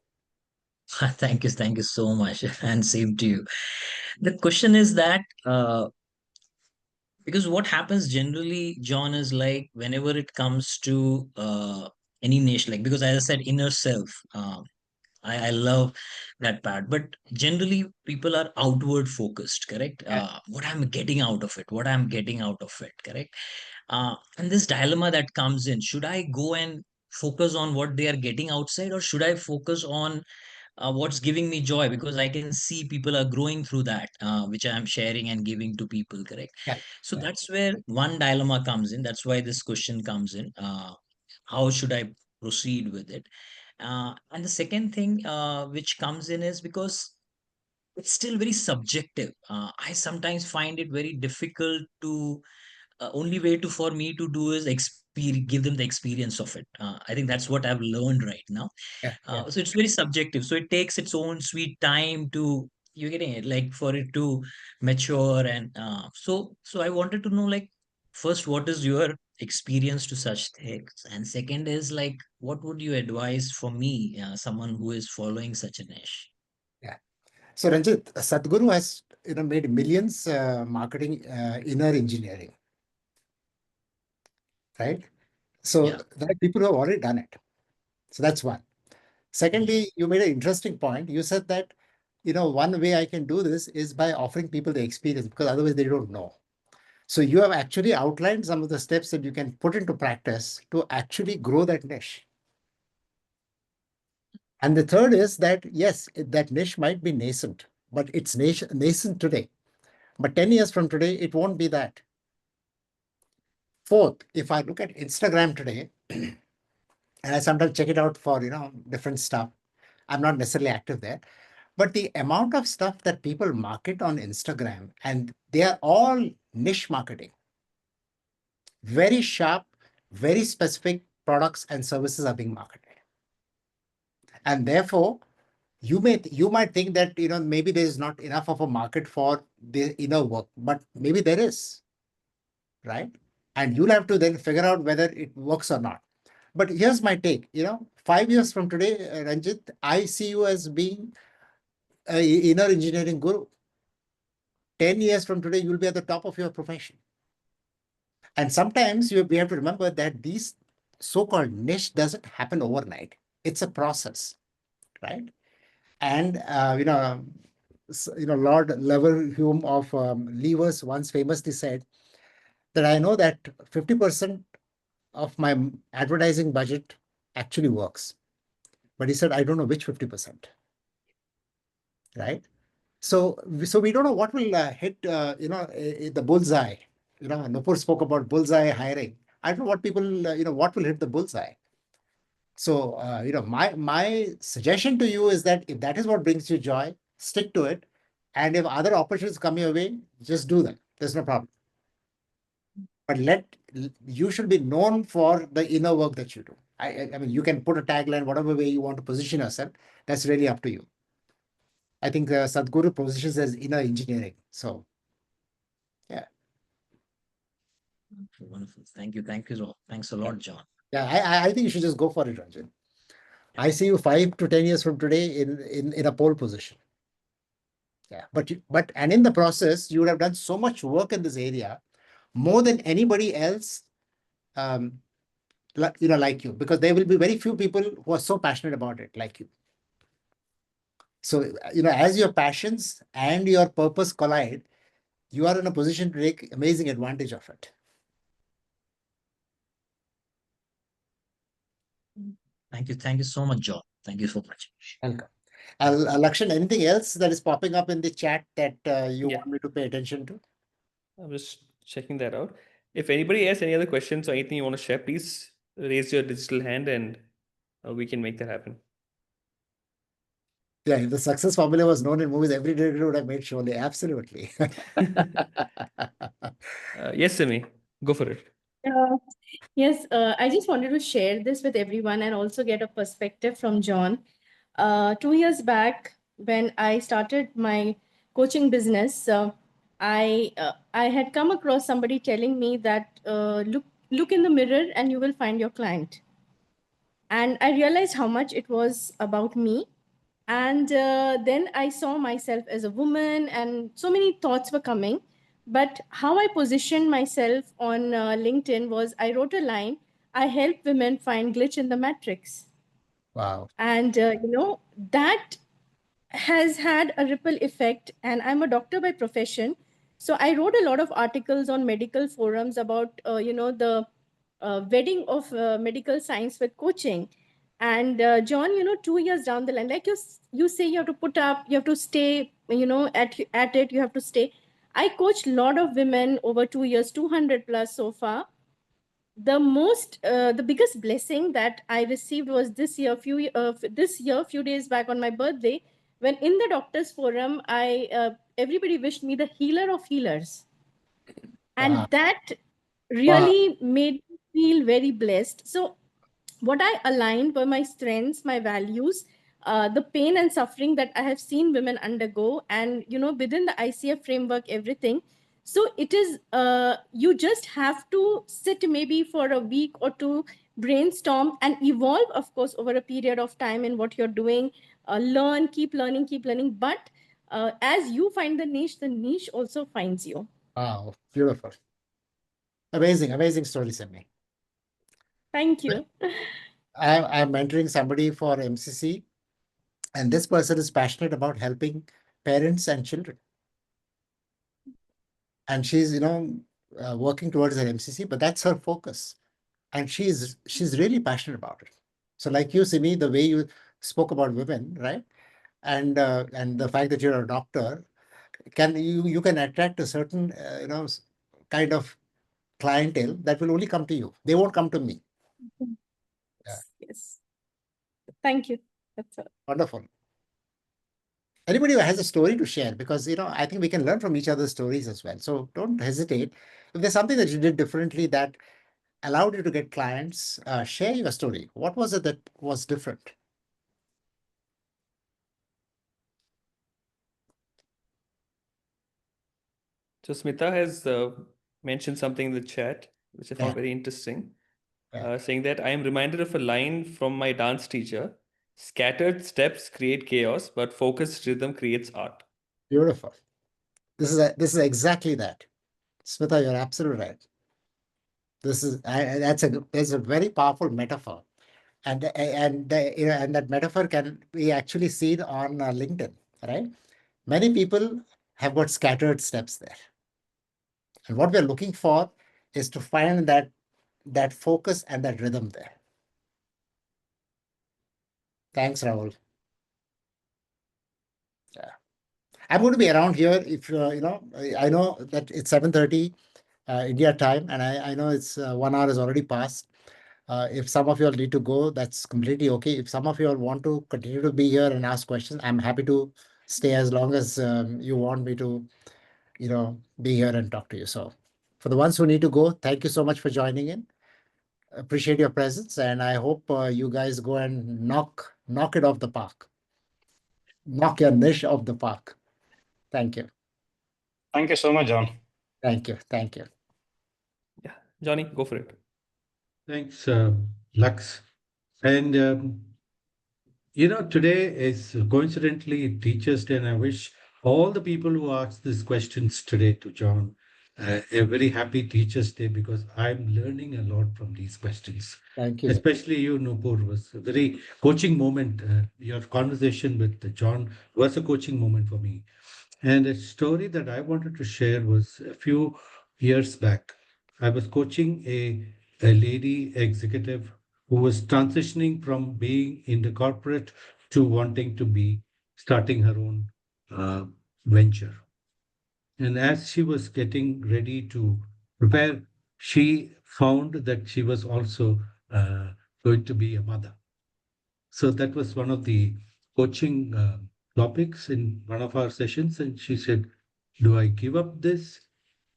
Thank you so much, and same to you. The question is that because what happens generally, John, is like whenever it comes to any niche, like, because as I said, inner self, I love that part. But generally, people are outward focused, correct? Yeah, What I'm getting out of it, what I'm getting out of it, correct? And this dilemma that comes in, should I go and focus on what they are getting outside, or should I focus on what's giving me joy, because I can see people are growing through that, which I am sharing and giving to people, correct? yeah, So yeah. that's where one dilemma comes in. That's why this question comes in. How should I proceed with it? And the second thing which comes in is because it's still very subjective. I sometimes find it very difficult to only way to for me to do is give them the experience of it. I think that's what I've learned right now. Yeah, yeah. So it's very subjective. So it takes its own sweet time to, you're getting it, like for it to mature. And so I wanted to know, like, first, what is your experience to such things? And second is like, what would you advise for me, someone who is following such a niche? Yeah. So, Ranjit, Sadhguru has made millions marketing inner engineering, right? So Yeah. there are people who have already done it. So that's one. Mhm. Secondly, you made an interesting point. You said that, one way I can do this is by offering people the experience, because otherwise they don't know. So you have actually outlined some of the steps that you can put into practice to actually grow that niche. And the third is that, yes, that niche might be nascent, but it's nascent today. But 10 years from today, it won't be that. Fourth, if I look at Instagram today, and I sometimes check it out for, different stuff, I'm not necessarily active there. But the amount of stuff that people market on Instagram, and they are all niche marketing, very sharp, very specific products and services are being marketed. And therefore, you might think that maybe there is not enough of a market for the inner work, but maybe there is, right? And you'll have to then figure out whether it works or not. But here's my take. 5 years from today, Ranjit, I see you as being a inner engineering guru. 10 years from today, you'll be at the top of your profession. And sometimes we have to remember that these so-called niche doesn't happen overnight. It's a process, right? And Lord Leverhulme of Levers once famously said that I know that 50% of my advertising budget actually works, but he said I don't know which 50%, right? So we don't know what will hit the bullseye. Nupur spoke about bullseye hiring. I don't know what people what will hit the bullseye. So my suggestion to you is that if that is what brings you joy, stick to it. And if other opportunities come your way, just do them. There's no problem. but you should be known for the inner work that you do. I mean, you can put a tagline, whatever way you want to position yourself. That's really up to you. I think Sadhguru positions as inner engineering. So, yeah. Wonderful. Thank you. Thanks a lot, John. Yeah, I think you should just go for it, Ranjan. I see you 5 to 10 years from today in a pole position. Yeah, but in the process, you would have done so much work in this area, more than anybody else, like you, because there will be very few people who are so passionate about it like you. So, as your passions and your purpose collide, you are in a position to take amazing advantage of it. Thank you. Thank you so much, John. Thank you so much. Welcome. Lakshan, anything else that is popping up in the chat that you Yeah. want me to pay attention to? I'm just checking that out. If anybody has any other questions or anything you want to share, please raise your digital hand and we can make that happen. Yeah, if the success formula was known in movies, every director would have made surely. Absolutely. Yes, Simi, go for it. Yes, I just wanted to share this with everyone and also get a perspective from John. 2 years back, when I started my coaching business, I had come across somebody telling me that look in the mirror and you will find your client. And I realized how much it was about me. And then I saw myself as a woman, and so many thoughts were coming. But how I positioned myself on LinkedIn was I wrote a line: I help women find glitch in the matrix. Wow. And that has had a ripple effect. And I'm a doctor by profession, so I wrote a lot of articles on medical forums about the wedding of medical science with coaching. And John, 2 years down the line, like you say, you have to put up, you have to stay, at it, you have to stay. I coached a lot of women over 2 years, 200 plus so far. The biggest blessing that I received was this year, few days back on my birthday, when in the doctors forum, everybody wished me the healer of healers. And Wow. that Wow. really made me feel very blessed. So what I aligned were my strengths, my values, the pain and suffering that I have seen women undergo, and within the ICF framework, everything. So it is, you just have to sit maybe for a week or two, brainstorm and evolve, of course, over a period of time in what you're doing. Learn, keep learning, keep learning. But as you find the niche also finds you. Wow. Beautiful. Amazing story, Simi. Thank you. I'm mentoring somebody for MCC, and this person is passionate about helping parents and children. And she's, working towards an MCC, but that's her focus. And she's really passionate about it. So like you, Simi, the way you spoke about women, right? And the fact that you're a doctor, you can attract a certain, kind of clientele that will only come to you. They won't come to me. Yeah. Yes. Thank you. That's all. Wonderful. Anybody who has a story to share, because I think we can learn from each other's stories as well. So don't hesitate. If there's something that you did differently that allowed you to get clients, share your story. What was it that was different? So Smita has mentioned something in the chat, which I found very interesting, saying that I am reminded of a line from my dance teacher: scattered steps create chaos, but focused rhythm creates art. Beautiful. This is exactly that. Smita, you're absolutely right. That's a very powerful metaphor. And that metaphor can be actually seen on LinkedIn, right? Many people have got scattered steps there. And what we're looking for is to find that focus and that rhythm there. Thanks, Rahul. Yeah. I'm going to be around here if, I know that it's 7:30 India time, and I know it's 1 hour has already passed. If some of you all need to go, that's completely okay. If some of you all want to continue to be here and ask questions, I'm happy to stay as long as you want me to, be here and talk to you. So For the ones who need to go, thank you so much for joining in. Appreciate your presence, and I hope you guys go and knock it off the park. Knock your niche off the park. Thank you. Thank you so much, John. Thank you. Thank you. Yeah, Johnny, go for it. Thanks, Lux. And today is coincidentally Teachers' Day, and I wish all the people who asked these questions today to John a very happy Teachers' Day, because I'm learning a lot from these questions. Thank you. Especially you, Nupur, was a very coaching moment. Your conversation with John was a coaching moment for me. And a story that I wanted to share was a few years back. I was coaching a lady executive who was transitioning from being in the corporate to wanting to be starting her own venture. And as she was getting ready to prepare, she found that she was also going to be a mother. So that was one of the coaching topics in one of our sessions. And she said, do I give up this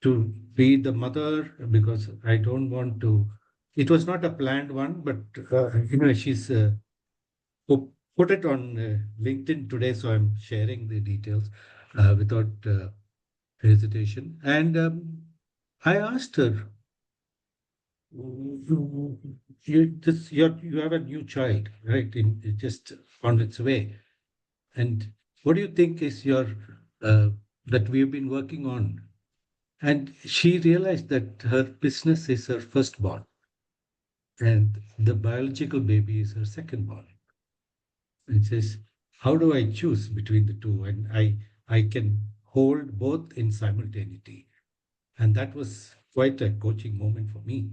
to be the mother? Because I don't want to. It was not a planned one, but she's put it on LinkedIn today. So I'm sharing the details without hesitation. And I asked her, you have a new child, right? Just on its way. And what do you think is your that we've been working on? And she realized that her business is her firstborn, and the biological baby is her secondborn. And says, how do I choose between the two? And I can hold both in simultaneity. And that was quite a coaching moment for me,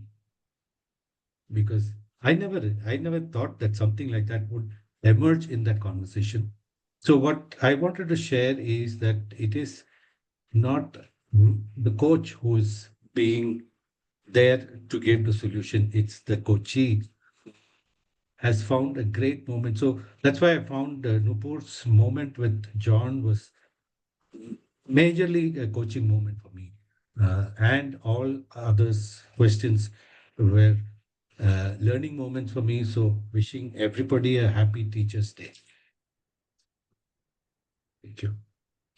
because I never thought that something like that would emerge in that conversation. So what I wanted to share is that it is not the coach who is being there to give the solution. It's the coachee has found a great moment. So that's why I found Nupur's moment with John was majorly a coaching moment for me. And all others questions were learning moments for me. So wishing everybody a happy Teachers' Day. Thank you.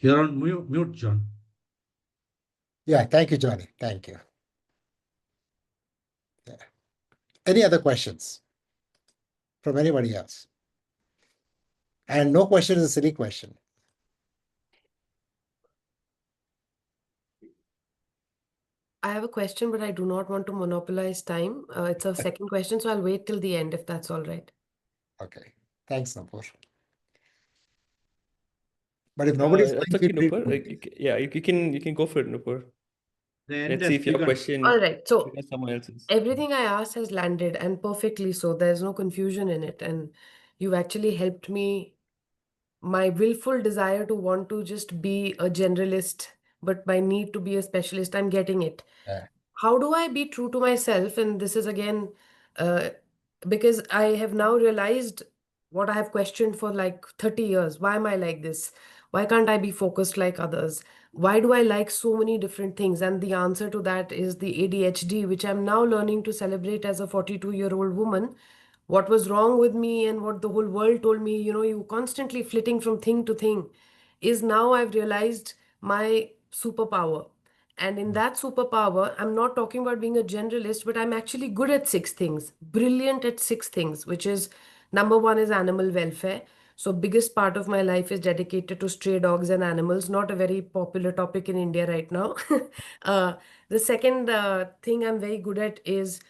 You're on mute, John. Yeah, thank you, Johnny. Thank you. Yeah. Any other questions from anybody else? And no question is a silly question. I have a question, but I do not want to monopolize time. It's a second question, so I'll wait till the end if that's all right. Okay. Thanks, Nupur. But if nobody's That's going, okay, feel free Nupur. to- Yeah, you can go for it, Nupur. The end Let's has see if your begun. question All right. So becomes someone else's. everything I asked has landed, and perfectly so. There's no confusion in it. And you've actually helped me. My willful desire to want to just be a generalist, but my need to be a specialist, I'm getting it. Yeah. How do I be true to myself? And this is again, uh, because I have now realized what I have questioned for like 30 years. Why am I like this? Why can't I be focused like others? Why do I like so many different things? And the answer to that is the ADHD, which I'm now learning to celebrate as a 42-year-old woman. What was wrong with me and what the whole world told me, you constantly flitting from thing to thing, is now I've realized my superpower. And in that superpower, I'm not talking about being a generalist, but I'm actually good at six things, brilliant at six things, which is number one is animal welfare. So biggest part of my life is dedicated to stray dogs and animals, not a very popular topic in India right now. uh, the second thing I'm very good at is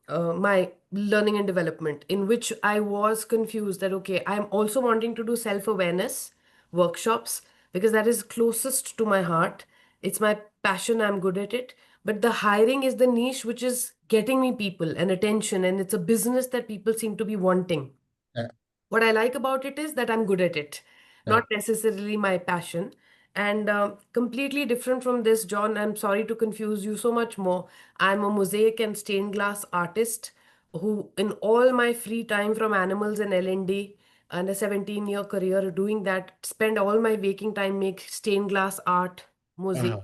my learning and development, in which I was confused that, okay, I'm also wanting to do self awareness workshops because that is closest to my heart. It's my passion, I'm good at it. But the hiring is the niche which is getting me people and attention, and it's a business that people seem to be wanting. Yeah. What I like about it is that I'm good at it, Yeah. not necessarily my passion. And completely different from this, John, I'm sorry to confuse you so much more. I'm a mosaic and stained glass artist who, in all my free time from animals and L&D and a 17-year career doing that, spend all my waking time make stained glass art, mosaic. Uh-huh.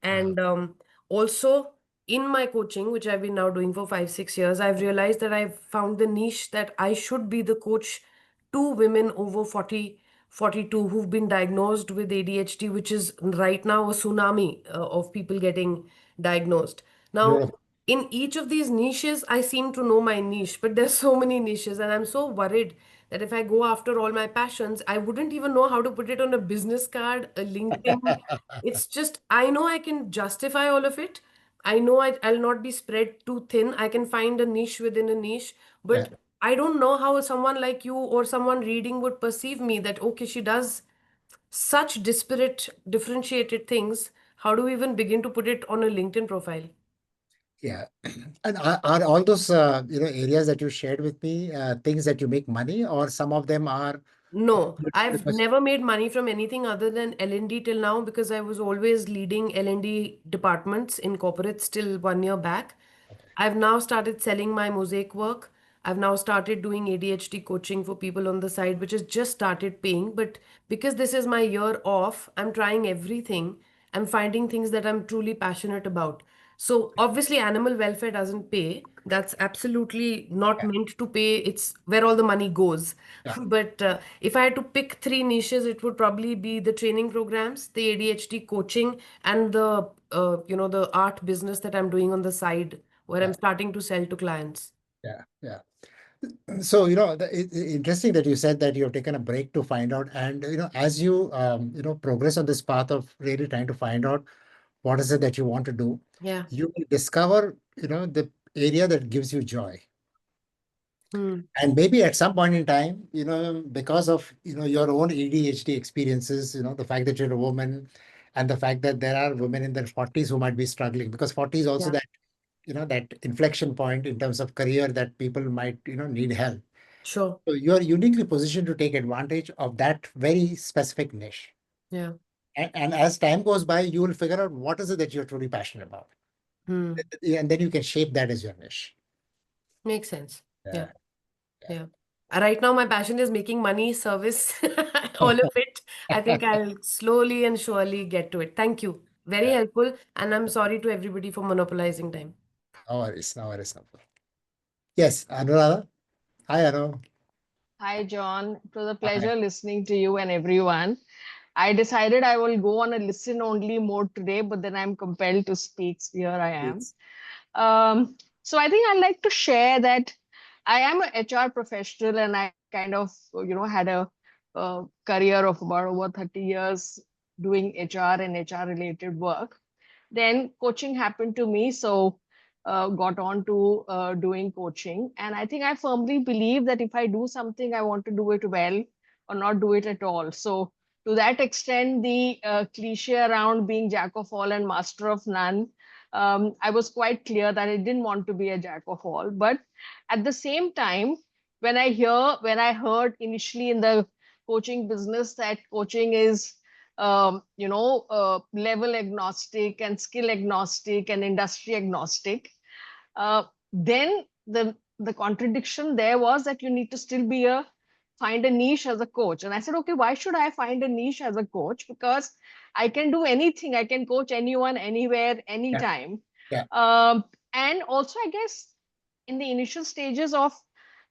And also in my coaching, which I've been now doing for 5, 6 years, I've realized that I've found the niche that I should be the coach to women over 40, 42 who've been diagnosed with ADHD, which is right now a tsunami of people getting diagnosed. Now, Beautiful. in each of these niches, I seem to know my niche, but there's so many niches, and I'm so worried that if I go after all my passions, I wouldn't even know how to put it on a business card, a LinkedIn. It's just, I know I can justify all of it. I know I'll not be spread too thin. I can find a niche within a niche, Yeah. but I don't know how someone like you or someone reading would perceive me that, okay, she does such disparate, differentiated things. How do we even begin to put it on a LinkedIn profile? Yeah. And are all those areas that you shared with me things that you make money, or some of them are No, I've because never made money from anything other than L&D till now because I was always leading L&D departments in corporates till 1 year back. I've now started selling my mosaic work. I've now started doing ADHD coaching for people on the side, which has just started paying. But because this is my year off, I'm trying everything. I'm finding things that I'm truly passionate about. So obviously, animal welfare doesn't pay. That's absolutely not yeah, meant to pay. It's where all the money goes. yeah, But if I had to pick three niches, it would probably be the training programs, the ADHD coaching, and the art business that I'm doing on the side, where yeah, I'm starting to sell to clients. yeah, yeah. So, interesting that you said that you have taken a break to find out, and as you progress on this path of really trying to find out what is it that you want to do, Yeah. you will discover, the area that gives you joy. Hmm. And maybe at some point in time, because of, your own ADHD experiences, the fact that you're a woman and the fact that there are women in their 40s who might be struggling, because 40 is also Yeah. that inflection point in terms of career that people might, need help. Sure. So you're uniquely positioned to take advantage of that very specific niche. Yeah. And as time goes by, you will figure out what is it that you're truly passionate about. Hmm. And then you can shape that as your niche. Makes sense. Yeah. Yeah. Yeah. Right now, my passion is making money, service, all of it. I think I'll slowly and surely get to it. Thank you. Very Yeah. helpful. And I'm sorry to everybody for monopolizing time. No worries. No worries. No worries. Yes, Anuradha. Hi, Anu. Hi, John. It was a Hi. pleasure listening to you and everyone. I decided I will go on a listen only mode today, but then I'm compelled to speak. So here I am. Please. So I think I'd like to share that I am an HR professional and I kind of, had a career of about over 30 years doing HR and HR related work. Then coaching happened to me, so got on to doing coaching. And I think I firmly believe that if I do something, I want to do it well or not do it at all. So to that extent, the cliche around being jack of all and master of none, I was quite clear that I didn't want to be a jack of all. But at the same time, when I heard initially in the coaching business that coaching is level agnostic and skill agnostic and industry agnostic, uh, then the contradiction there was that you need to still be a find a niche as a coach. And I said, okay, why should I find a niche as a coach? Because I can do anything. I can coach anyone, anywhere, Yeah. anytime. Yeah. And also, I guess in the initial stages of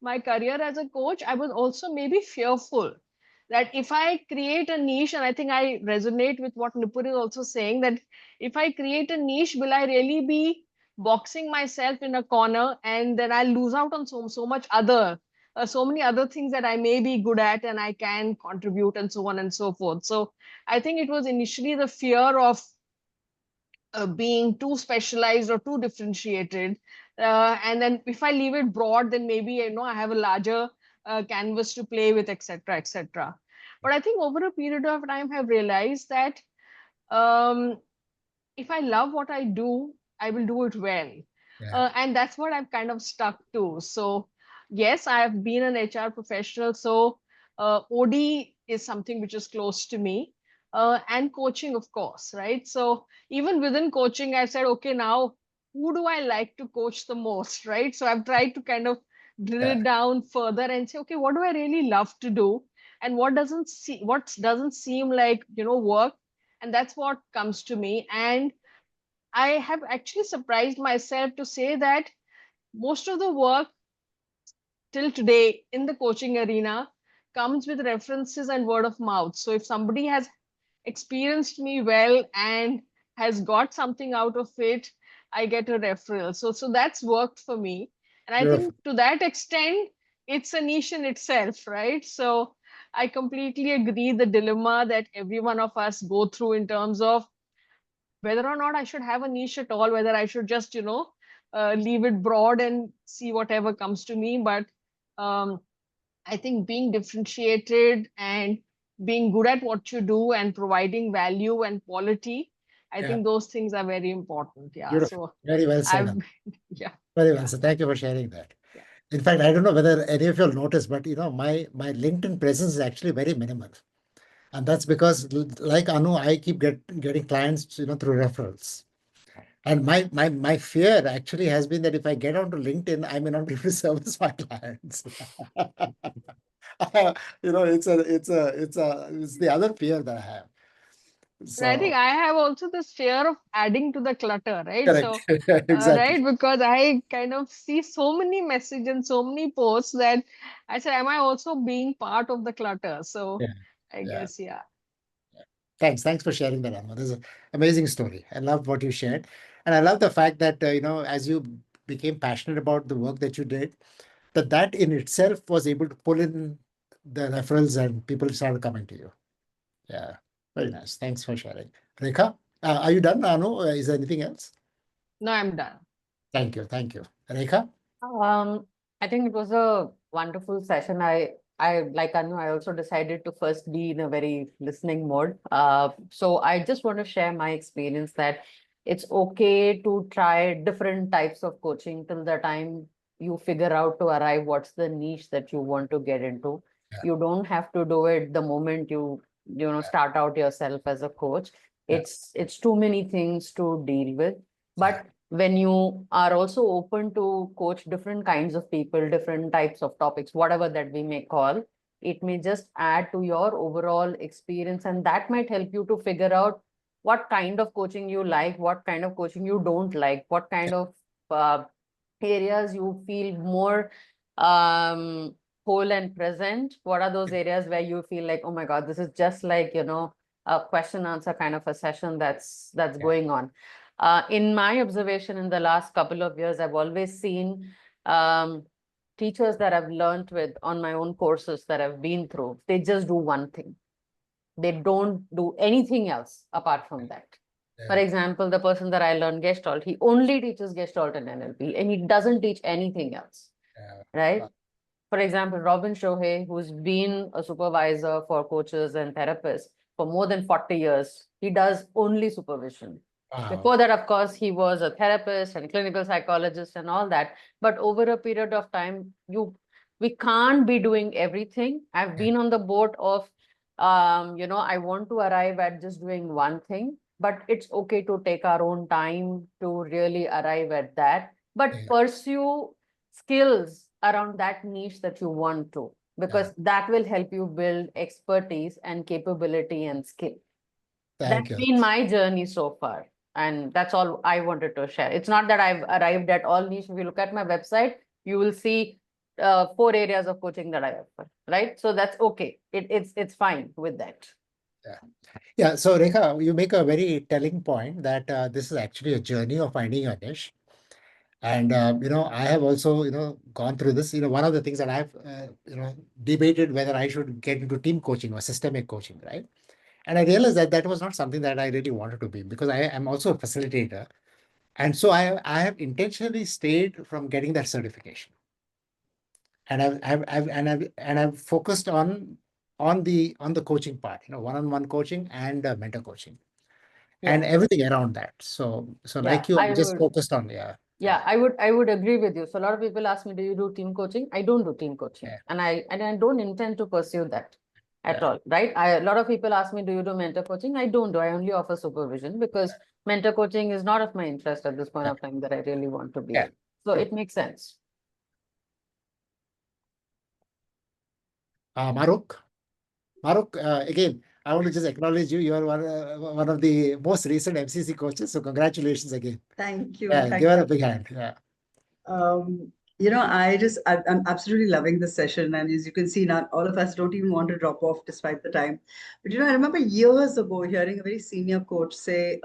my career as a coach, I was also maybe fearful that if I create a niche, and I think I resonate with what Nipur is also saying, that if I create a niche, will I really be boxing myself in a corner and then I'll lose out on so much other, so many other things that I may be good at and I can contribute and so on and so forth. So I think it was initially the fear of being too specialized or too differentiated, and then if I leave it broad, then maybe I have a larger canvas to play with, etc., etc. But I think over a period of time I've realized that um, if I love what I do, I will do it well. Yeah. And that's what I've kind of stuck to. So, yes, I've been an HR professional. So, OD is something which is close to me, and coaching, of course, right? So, even within coaching, I said, okay, now who do I like to coach the most, right? So, I've tried to kind of drill Yeah. it down further and say, okay, what do I really love to do? And what doesn't seem like, work, and that's what comes to me. And I have actually surprised myself to say that most of the work till today in the coaching arena comes with references and word of mouth. So if somebody has experienced me well and has got something out of it, I get a referral. So that's worked for me. And I Beautiful. think to that extent, it's a niche in itself, right? So I completely agree the dilemma that every one of us go through in terms of whether or not I should have a niche at all, whether I should just, leave it broad and see whatever comes to me. But um, I think being differentiated and being good at what you do and providing value and quality, I Yeah, think those things are very important. Yeah. beautiful. So Very well said. I've, yeah, Very well yeah, said. Thank you for sharing that. yeah. In fact, I don't know whether any of you will notice, but my LinkedIn presence is actually very minimal. And that's because, like Anu, I keep getting clients, through referrals. And my fear actually has been that if I get onto LinkedIn, I may not be able to service my clients. It's the other fear that I have. And I think So I have also this fear of adding to the clutter, right? correct. So, Exactly. right, because I kind of see so many messages and so many posts that I said, am I also being part of the clutter? So Yeah. I Yeah. guess, yeah. Thanks for sharing that, Anu. This is an amazing story. I love what you shared. And I love the fact that, as you became passionate about the work that you did, that in itself was able to pull in the referrals and people started coming to you. Yeah, very nice. Thanks for sharing. Rekha, are you done, Anu? Is there anything else? No, I'm done. Thank you. Thank you. Rekha? Um, I think it was a wonderful session. I like Anu, I also decided to first be in a very listening mode. So I just want to share my experience that it's okay to try different types of coaching till the time you figure out to arrive what's the niche that you want to get into. Yeah, You don't have to do it the moment you start out yourself as a coach. yeah, It's too many things to deal with. yeah, But when you are also open to coach different kinds of people, different types of topics, whatever that we may call, it may just add to your overall experience. And that might help you to figure out what kind of coaching you like, what kind of coaching you don't like, what kind of uh, areas you feel more um, whole and present. What are those areas where you feel like, oh my God, this is just like, a question answer kind of a session that's yeah, going on. In my observation in the last couple of years, I've always seen teachers that I've learned with on my own courses that I've been through, they just do one thing. They don't do anything else apart from that. For yeah, example, the person that I learned Gestalt, he only teaches Gestalt and NLP and he doesn't teach anything else, yeah. right? Wow. For example, Robin Shohei, who's been a supervisor for coaches and therapists for more than 40 years, he does only supervision. Wow. Before that, of course, he was a therapist and clinical psychologist and all that. But over a period of time, we can't be doing everything. I've Yeah, been on the boat of, I want to arrive at just doing one thing, but it's okay to take our own time to really arrive at that. But yeah, pursue skills around that niche that you want to, yeah. because that will help you build expertise and capability and skill. Thank That's you. been my journey so far. And that's all I wanted to share. It's not that I've arrived at all niche. If you look at my website, you will see 4 areas of coaching that I offer, right? So that's okay. It's fine with that. Yeah. Yeah. So, Rekha, you make a very telling point that this is actually a journey of finding your niche. And I have also gone through this. One of the things that I've debated whether I should get into team coaching or systemic coaching, right? And I realized that that was not something that I really wanted to be, because I am also a facilitator, and so I have intentionally stayed from getting that certification, and I've focused on the coaching part, one-on-one coaching and mentor coaching and Yeah. everything around that. So Yeah. like you, I I'm just would focused on Yeah, I would agree with you. So a lot of people ask me, do you do team coaching? I don't do team coaching. yeah, And I don't intend to pursue that at yeah, all, right? A lot of people ask me, do you do mentor coaching? I don't do. I only offer supervision because mentor coaching is not of my interest at this point yeah, of time that I really want to be yeah. in. So True. it makes sense. Maruk, again, I want to just acknowledge you. You are one of the most recent MCC coaches. So congratulations again. Thank you. Yeah, Thank give her you. a big hand. Yeah. I'm absolutely loving this session. And as you can see now, all of us don't even want to drop off despite the time. But, I remember years ago hearing a very senior coach say,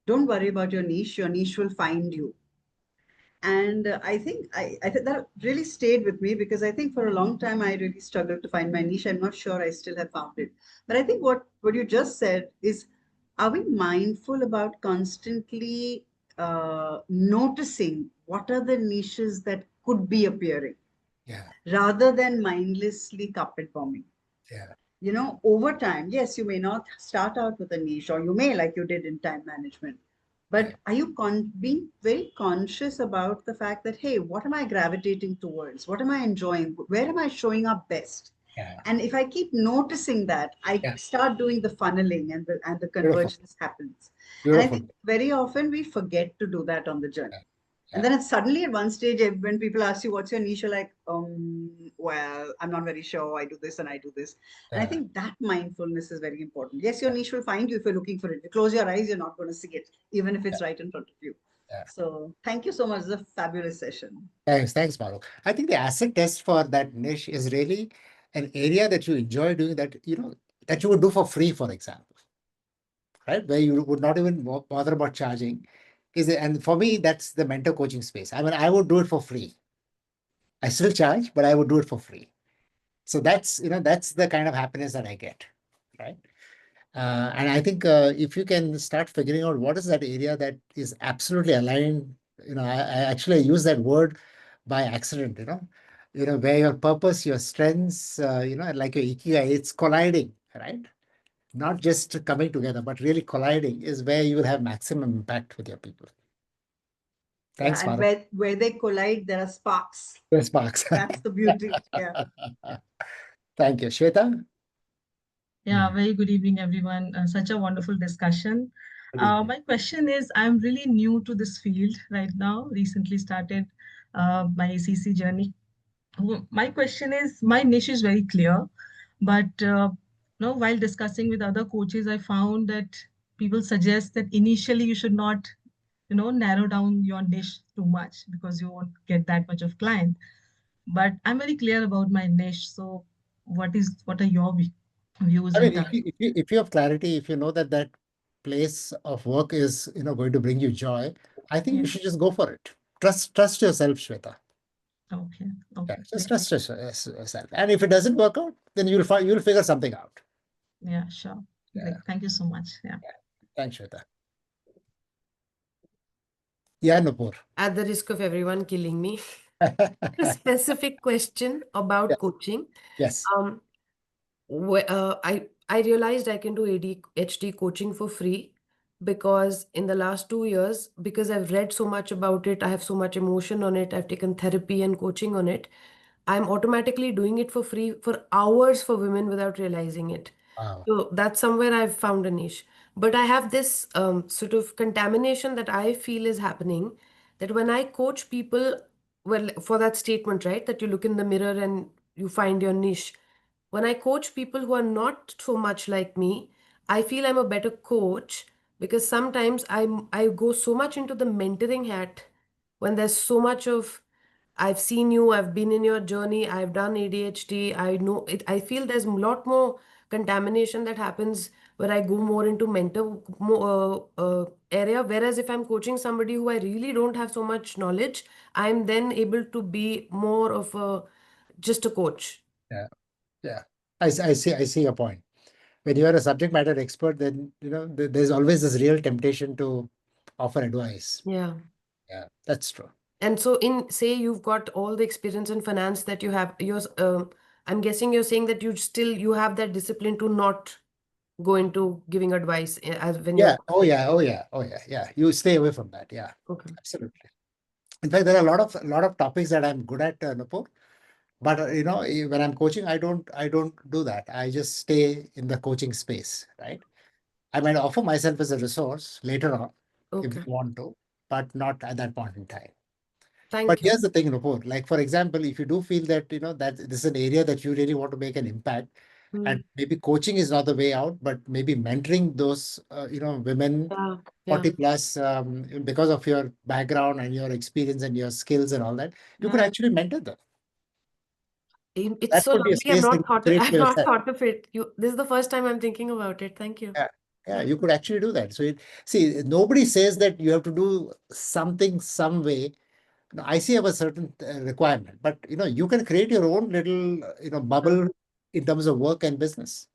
don't worry about your niche will find you. And I think that really stayed with me because I think for a long time I really struggled to find my niche. I'm not sure I still have found it. But I think what you just said is, are we mindful about constantly noticing what are the niches that could be appearing Yeah. rather than mindlessly carpet bombing? Yeah. Over time, yes, you may not start out with a niche, or you may, like you did in time management. But Yeah. are you being very conscious about the fact that, hey, what am I gravitating towards? What am I enjoying? Where am I showing up best? Yeah. And if I keep noticing that, I Yeah. start doing the funneling, and the Beautiful. convergence happens. And I Beautiful. think very often we forget to do that on the journey. Yeah. And then it's suddenly at one stage, when people ask you what's your niche, you're like, well, I'm not very sure. I do this and I do this. And I Yeah. think that mindfulness is very important. Yes, your niche will find you if you're looking for it. You close your eyes, you're not going to see it, even if it's right in front of you. Yeah. So thank you so much. It's a fabulous session. Thanks, Maru. I think the acid test for that niche is really an area that you enjoy doing, that that you would do for free, for example, right? Where you would not even bother about charging. And for me, that's the mentor coaching space. I mean, I would do it for free. I still charge, but I would do it for free. So that's the kind of happiness that I get, right? And I think if you can start figuring out what is that area that is absolutely aligned, I actually use that word by accident, where your purpose, your strengths, like your ikigai, it's colliding, right? Not just coming together, but really colliding is where you will have maximum impact with your people. Thanks, and Maru. where they collide, there are sparks. Yes, Sparks. That's the beauty. Yeah. Thank you. Shweta? Yeah, very good evening, everyone. Such a wonderful discussion. Good evening. My question is, I'm really new to this field right now, recently started my ACC journey. My question is, my niche is very clear, but while discussing with other coaches, I found that people suggest that initially you should not, narrow down your niche too much because you won't get that much of client. But I'm very clear about my niche. So what are your views I in mean, terms? if you have clarity, if you know that that place of work is going to bring you joy, I think you Yeah. should just go for it. Trust yourself, Shweta. Okay. Yeah, Okay. just Makes trust sense. yourself. And if it doesn't work out, then you'll figure something out. Yeah, sure. Yeah. Great. Thank you so much. Yeah. Thanks, Shweta. Yeah, Nupur. At the risk of everyone killing me, a specific question about Yeah. coaching. Yes. I realized I can do ADHD coaching for free because in the last 2 years, because I've read so much about it, I have so much emotion on it, I've taken therapy and coaching on it. I'm automatically doing it for free for hours for women without realizing it. Wow. So that's somewhere I've found a niche. But I have this sort of contamination that I feel is happening, that when I coach people, well, for that statement, right, that you look in the mirror and you find your niche. When I coach people who are not so much like me, I feel I'm a better coach because sometimes I go so much into the mentoring hat when there's so much of I've seen you, I've been in your journey, I've done ADHD, I know it. I feel there's a lot more contamination that happens where I go more into mentor area. Whereas if I'm coaching somebody who I really don't have so much knowledge, I'm then able to be more of a just a coach. Yeah. Yeah. I see your point. When you are a subject matter expert, then there's always this real temptation to offer advice. Yeah. Yeah, that's true. And so, in say you've got all the experience in finance that you have, I'm guessing you're saying that you have that discipline to not go into giving advice as when Yeah. you're Oh yeah. Oh yeah. Oh yeah. Yeah. You stay away from that. Yeah. okay. Absolutely. In fact, there are a lot of topics that I'm good at, Nupur. But when I'm coaching, I don't do that. I just stay in the coaching space, right? I might offer myself as a resource later on if Okay. they want to, but not at that point in time. But Thank you. here's the thing, Nupur. Like for example, if you do feel that that this is an area that you really want to make an impact, And maybe coaching is not the way out, but maybe mentoring those, women Yeah, 40 yeah. plus, because of your background and your experience and your skills and all that, you could actually mentor them. It's That so could be a lovely. I've space that not you thought create I've for not yourself. thought of it. This is the first time I'm thinking about it. Thank you. Yeah, you could actually do that. So see, nobody says that you have to do something some way. No, I see have a certain requirement, but you can create your own little bubble in terms of work and business.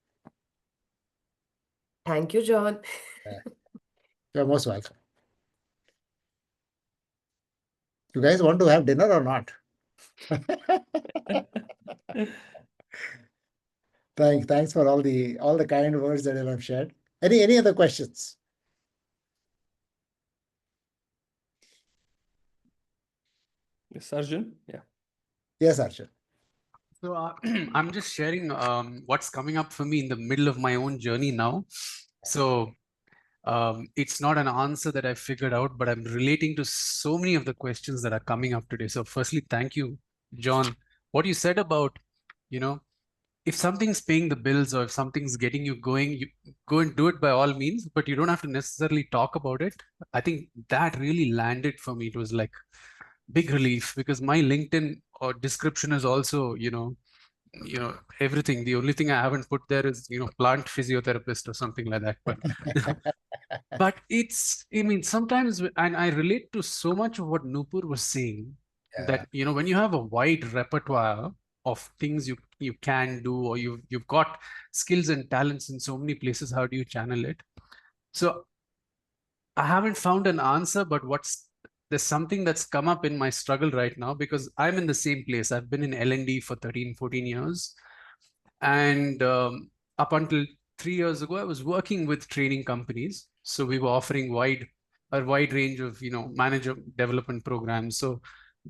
Thank you, John. Yeah. You're most welcome. You guys want to have dinner or not? Thanks for all the kind words that you have shared. Any other questions? Yes, Arjun. Yeah. Yes, Archit. So I'm just sharing what's coming up for me in the middle of my own journey now. So it's not an answer that I figured out, but I'm relating to so many of the questions that are coming up today. So firstly, thank you, John. What you said about, you know, if something's paying the bills or if something's getting you going, you go and do it by all means, but you don't have to necessarily talk about it. I think that really landed for me. It was like big relief because my LinkedIn or description is also, everything. The only thing I haven't put there is, plant physiotherapist or something like that. But it's, I mean, sometimes, and I relate to so much of what Nupur was saying that, when you have a wide repertoire of things you can do, or you've got skills and talents in so many places, how do you channel it? So I haven't found an answer, but there's something that's come up in my struggle right now because I'm in the same place. I've been in L&D for 13, 14 years. And up until 3 years ago, I was working with training companies. So we were offering a wide range of, manager development programs. So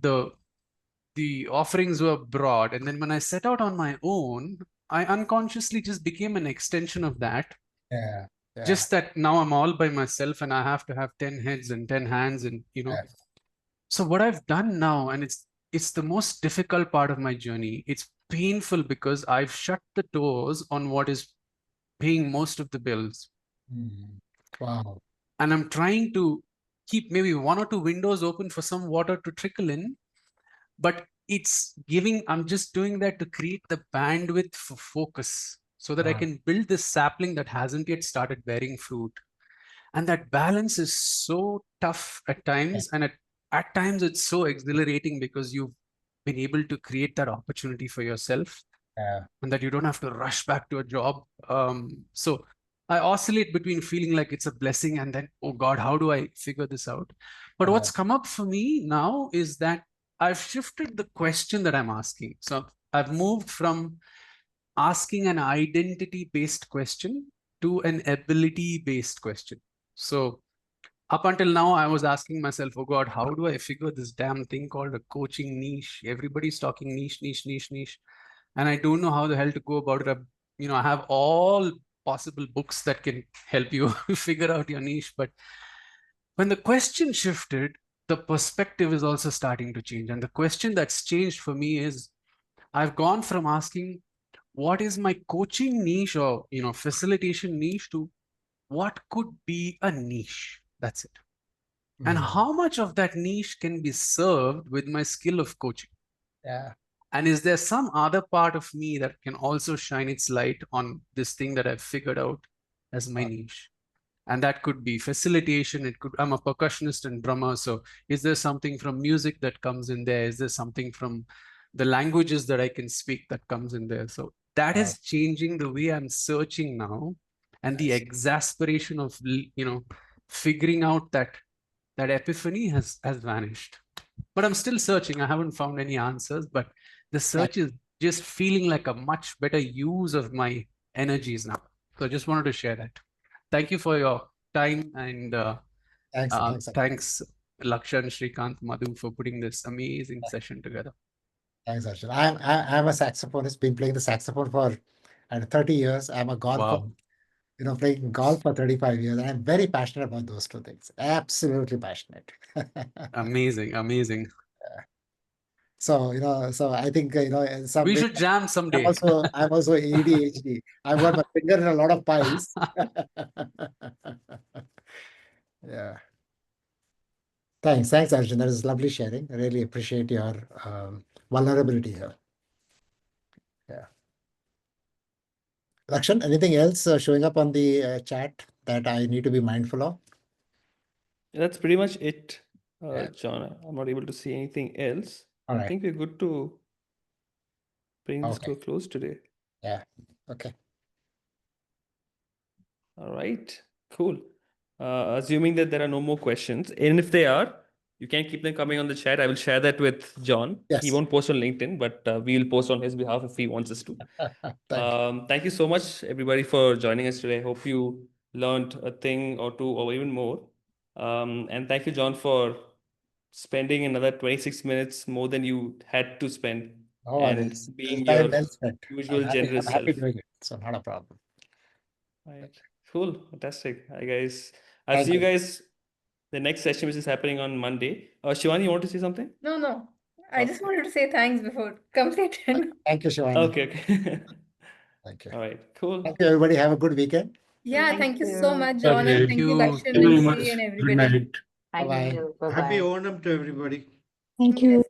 the offerings were broad. And then when I set out on my own, I unconsciously just became an extension of that. Yeah. Just that now I'm all by myself and I have to have 10 heads and 10 hands and so what I've done now, and it's the most difficult part of my journey. It's painful because I've shut the doors on what is paying most of the bills. Wow. And I'm trying to keep maybe one or two windows open for some water to trickle in, but I'm just doing that to create the bandwidth for focus so that I can build this sapling that hasn't yet started bearing fruit. And that balance is so tough at times. And at times it's so exhilarating because you've been able to create that opportunity for yourself and that you don't have to rush back to a job. So I oscillate between feeling like it's a blessing and then, oh God, how do I figure this out? But what's come up for me now is that I've shifted the question that I'm asking. So I've moved from asking an identity based question to an ability based question. So up until now, I was asking myself, oh God, how do I figure this damn thing called a coaching niche? Everybody's talking niche, niche, niche, niche. And I don't know how the hell to go about it. I have all possible books that can help you figure out your niche. But when the question shifted, the perspective is also starting to change. And the question that's changed for me is I've gone from asking, what is my coaching niche or facilitation niche to what could be a niche? That's it. And how much of that niche can be served with my skill of coaching? Yeah. And is there some other part of me that can also shine its light on this thing that I've figured out as my niche? And that could be facilitation. I'm a percussionist and drummer. So is there something from music that comes in there? Is there something from the languages that I can speak that comes in there? So that is changing the way I'm searching now. And the exasperation of, figuring out that epiphany has vanished. But I'm still searching. I haven't found any answers, but the search is just feeling like a much better use of my energies now. So I just wanted to share that. Thank you for your time and thanks Lakshan, Shrikant, Madhu for putting this amazing session together. Thanks, Archit. I'm a saxophonist, been playing the saxophone for 30 years. I'm a golfer, playing golf for 35 years. I'm very passionate about those two things. Absolutely passionate. Amazing, amazing. So, so I think, in some We way, should jam I'm someday. I'm also ADHD. I've got my finger in a lot of pies. Yeah. Thanks, Arjun. That is lovely sharing. I really appreciate your vulnerability here. Yeah. Lakshan, anything else showing up on the chat that I need to be mindful of? That's pretty much it, Yeah. John. I'm not able to see anything else. All I right. think we're good to bring this to Okay. a close today. Yeah. Okay. All right, cool. Assuming that there are no more questions, and if they are, you can keep them coming on the chat. I will share that with John. He Yes. won't post on LinkedIn, but we'll post on his behalf if he wants us to. Thank you so much, everybody, for joining us today. I hope you learned a thing or two or even more. And thank you, John, for spending another 26 minutes more than you had to spend Oh, and it's being time your well spent. usual I'm generous happy self. doing it. So not a problem. Right. Cool. Fantastic. Hi, guys. I'll Thank see you you. guys the next session, which is happening on Monday. Shivani, you want to say something? No. I just wanted to say thanks before completed. Thank you, Shivani. Okay. Thank you. All right. Cool. Thank you, everybody. Have a good weekend. Yeah, thank you so much, Thank John, and you. thank you, you. Lakshan Thank you and very Sri much. and Good everybody. night. Thank Bye-bye. you. Happy Bye-bye. Onam to everybody. Yes.